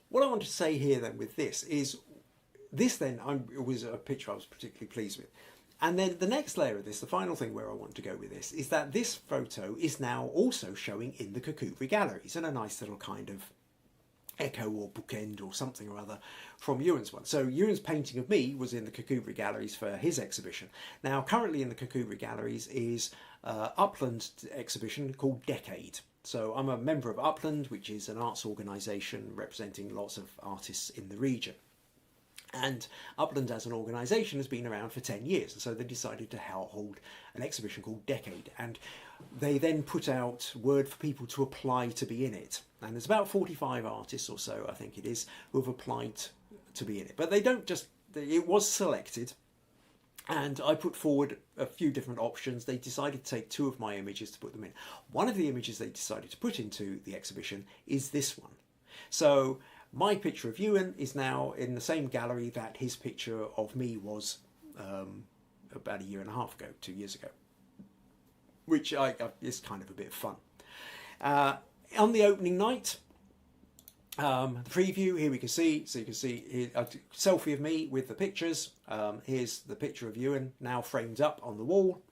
what I want to say here then with this is, this then it was a picture I was particularly pleased with. And then the next layer of this, the final thing where I want to go with this, is that this photo is now also showing in the Kukubri galleries in a nice little kind of echo or bookend or something or other from Ewan's one. So Ewan's painting of me was in the Kukubri galleries for his exhibition. Now currently in the Kukubri galleries is Upland exhibition called Decade. So I'm a member of Upland, which is an arts organisation representing lots of artists in the region. And Upland as an organisation has been around for 10 years, and so they decided to hold an exhibition called Decade, and they then put out word for people to apply to be in it. And there's about 45 artists or so, I think it is, who have applied to be in it. But they don't just, it was selected, and I put forward a few different options. They decided to take 2 of my images to put them in. One of the images they decided to put into the exhibition is this one. So my picture of Ewan is now in the same gallery that his picture of me was about a year and a half ago, 2 years ago, which is kind of a bit of fun. On the opening night, the preview, here we can see, so you can see here, a selfie of me with the pictures. Here's the picture of Ewan now framed up on the wall,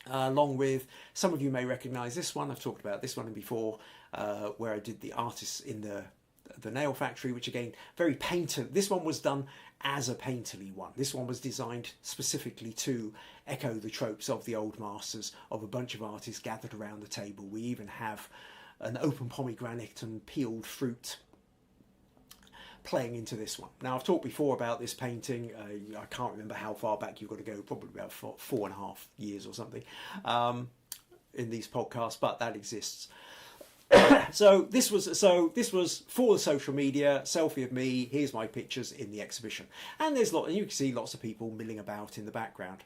along with, some of you may recognise this one, I've talked about this one before, where I did the artists in the nail factory, which again, very painter. This one was done as a painterly one. This one was designed specifically to echo the tropes of the old masters, of a bunch of artists gathered around the table. We even have an open pomegranate and peeled fruit playing into this one. Now, I've talked before about this painting. I can't remember how far back you've got to go, probably about 4.5 years or something in these podcasts, but that exists. So this was for the social media, selfie of me, here's my pictures in the exhibition. And there's and you can see lots of people milling about in the background.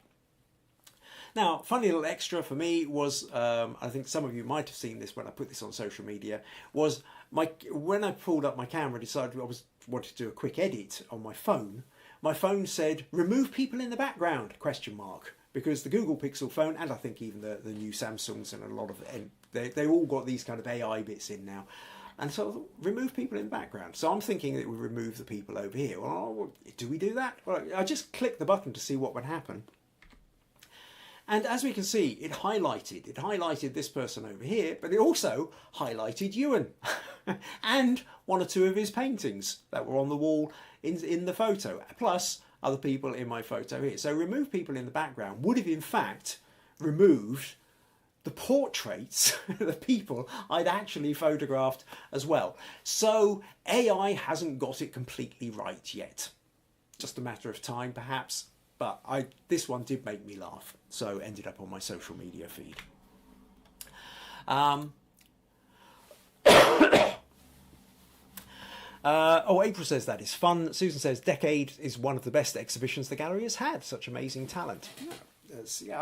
Now, funny little extra for me was, I think some of you might have seen this when I put this on social media, was when I pulled up my camera, decided I wanted to do a quick edit on my phone said, remove people in the background, ? Because the Google Pixel phone, and I think even the new Samsungs and a lot of they all got these kind of AI bits in now. And so I thought, remove people in the background. So I'm thinking that we remove the people over here. Well, do we do that? Well, I just clicked the button to see what would happen. And as we can see, it highlighted this person over here, but it also highlighted Ewan and 1 or 2 of his paintings that were on the wall in the photo, plus other people in my photo here. So remove people in the background would have in fact removed the portraits, the people I'd actually photographed as well. So AI hasn't got it completely right yet. Just a matter of time perhaps, but this one did make me laugh, so ended up on my social media feed. April says that is fun. Susan says Decade is one of the best exhibitions the gallery has had. Such amazing talent. I see.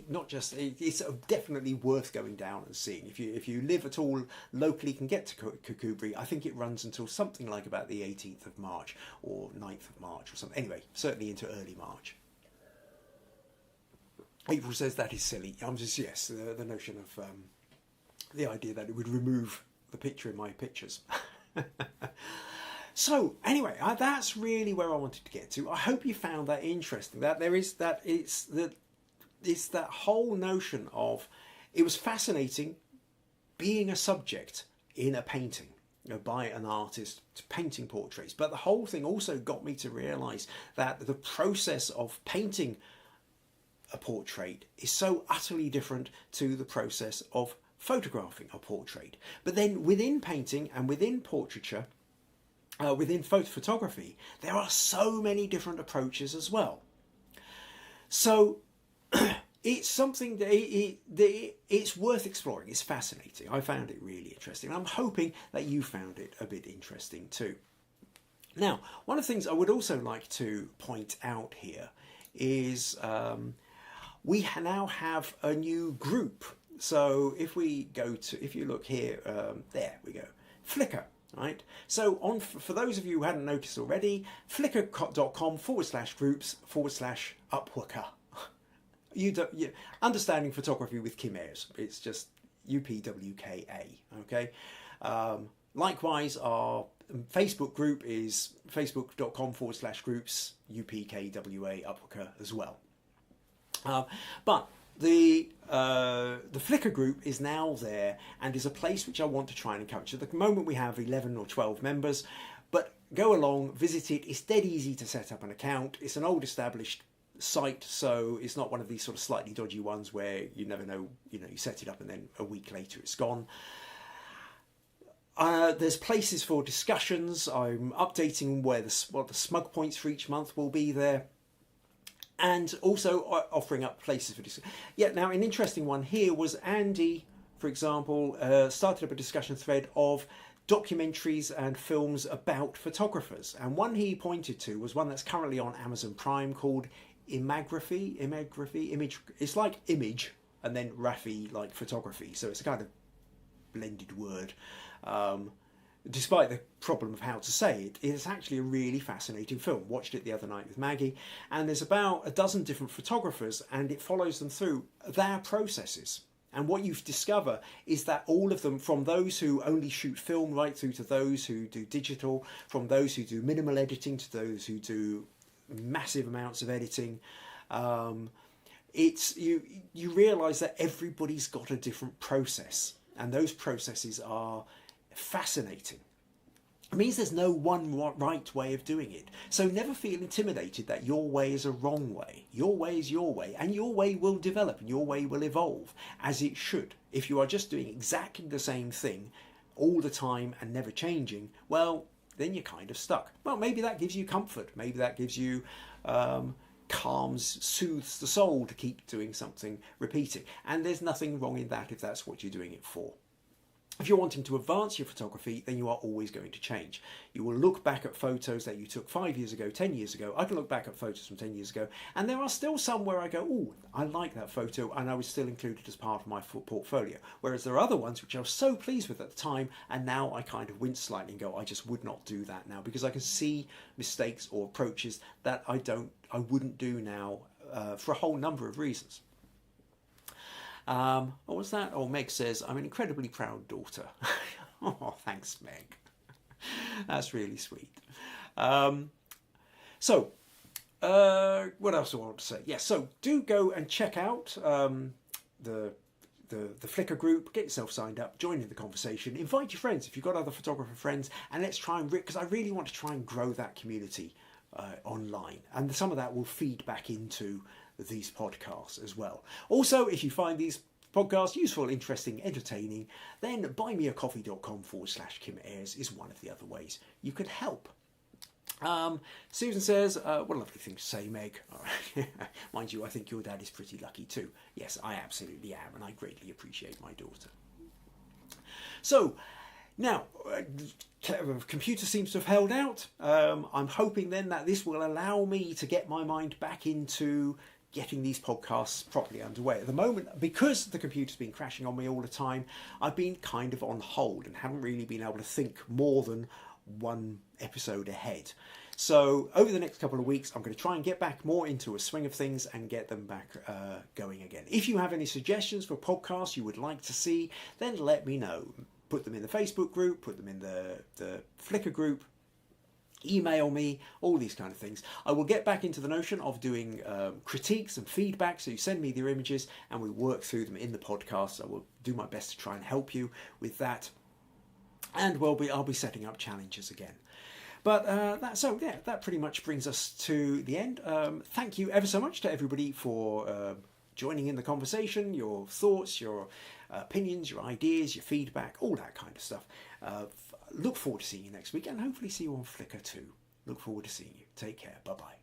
Not just it's definitely worth going down and seeing. If you live at all locally, can get to Kukubri. I think it runs until something like about the 18th of March or 9th of March or something. Anyway, certainly into early March. April says that is silly. I'm just the notion of the idea that it would remove the picture in my pictures. So anyway, that's really where I wanted to get to. I hope you found that interesting. That there is that it's that whole notion of, it was fascinating being a subject in a painting, by an artist painting portraits. But the whole thing also got me to realise that the process of painting a portrait is so utterly different to the process of photographing a portrait. But then within painting and within portraiture, within photography, there are so many different approaches as well. So it's something that it's worth exploring. It's fascinating. I found it really interesting. I'm hoping that you found it a bit interesting too. Now, one of the things I would also like to point out here is we now have a new group. So if you look here, there we go, Flickr. Right. So for those of you who hadn't noticed already, flickr.com/groups/UPwKA. Understanding photography with Kim Ayres. It's just UPwKA. Okay. Likewise, our Facebook group is facebook.com/groups/UPKWA UPwKA as well. But the Flickr group is now there and is a place which I want to try and encourage. At the moment we have 11 or 12 members, but go along, visit it. It's dead easy to set up an account. It's an old established site, so it's not one of these sort of slightly dodgy ones where you never know, you set it up and then a week later it's gone. There's places for discussions. I'm updating what the smug points for each month will be there. And also offering up places for discussion. Yeah, now an interesting one here was Andy, for example, started up a discussion thread of documentaries and films about photographers. And one he pointed to was one that's currently on Amazon Prime called Image. It's like image and then Raffi like photography. So it's a kind of blended word. Despite the problem of how to say it, it's actually a really fascinating film. Watched it the other night with Maggie, and there's about a dozen different photographers, and it follows them through their processes. And what you discover is that all of them, from those who only shoot film right through to those who do digital, from those who do minimal editing to those who do massive amounts of editing, you realise that everybody's got a different process, and those processes are fascinating. It means there's no one right way of doing it. So never feel intimidated that your way is a wrong way. Your way is your way, and your way will develop and your way will evolve, as it should. If you are just doing exactly the same thing all the time and never changing, well, then you're kind of stuck. Well, maybe that gives you comfort. Maybe that gives you calms, soothes the soul to keep doing something, repeating. And there's nothing wrong in that if that's what you're doing it for. If you're wanting to advance your photography, then you are always going to change. You will look back at photos that you took 5 years ago, 10 years ago. I can look back at photos from 10 years ago, and there are still some where I go, oh, I like that photo, and I was still included as part of my portfolio. Whereas there are other ones which I was so pleased with at the time, and now I kind of wince slightly and go, I just would not do that now, because I can see mistakes or approaches that I wouldn't do now for a whole number of reasons. What was that? Oh, Meg says, I'm an incredibly proud daughter. Oh, thanks, Meg. That's really sweet. What else do I want to say? Yes, so do go and check out the Flickr group, get yourself signed up, join in the conversation, invite your friends if you've got other photographer friends, and let's try and, because I really want to try and grow that community online. And some of that will feed back into these podcasts as well. Also, if you find these podcasts useful, interesting, entertaining, then buymeacoffee.com/Kim Ayres is one of the other ways you could help. Susan says, what a lovely thing to say, Meg. Mind you, I think your dad is pretty lucky too. Yes, I absolutely am, and I greatly appreciate my daughter. So, now, computer seems to have held out. I'm hoping then that this will allow me to get my mind back into getting these podcasts properly underway. At the moment, because the computer's been crashing on me all the time, I've been kind of on hold and haven't really been able to think more than one episode ahead. So over the next couple of weeks, I'm going to try and get back more into a swing of things and get them back going again. If you have any suggestions for podcasts you would like to see, then let me know. Put them in the Facebook group, put them in the Flickr group, email me, all these kind of things. I will get back into the notion of doing critiques and feedback, so you send me your images and we work through them in the podcast. I will do my best to try and help you with that, and I'll be setting up challenges again. But that pretty much brings us to the end. Thank you ever so much to everybody for joining in the conversation, your thoughts, your opinions, your ideas, your feedback, all that kind of stuff. Look forward to seeing you next week, and hopefully see you on Flickr too. Look forward to seeing you. Take care. Bye-bye.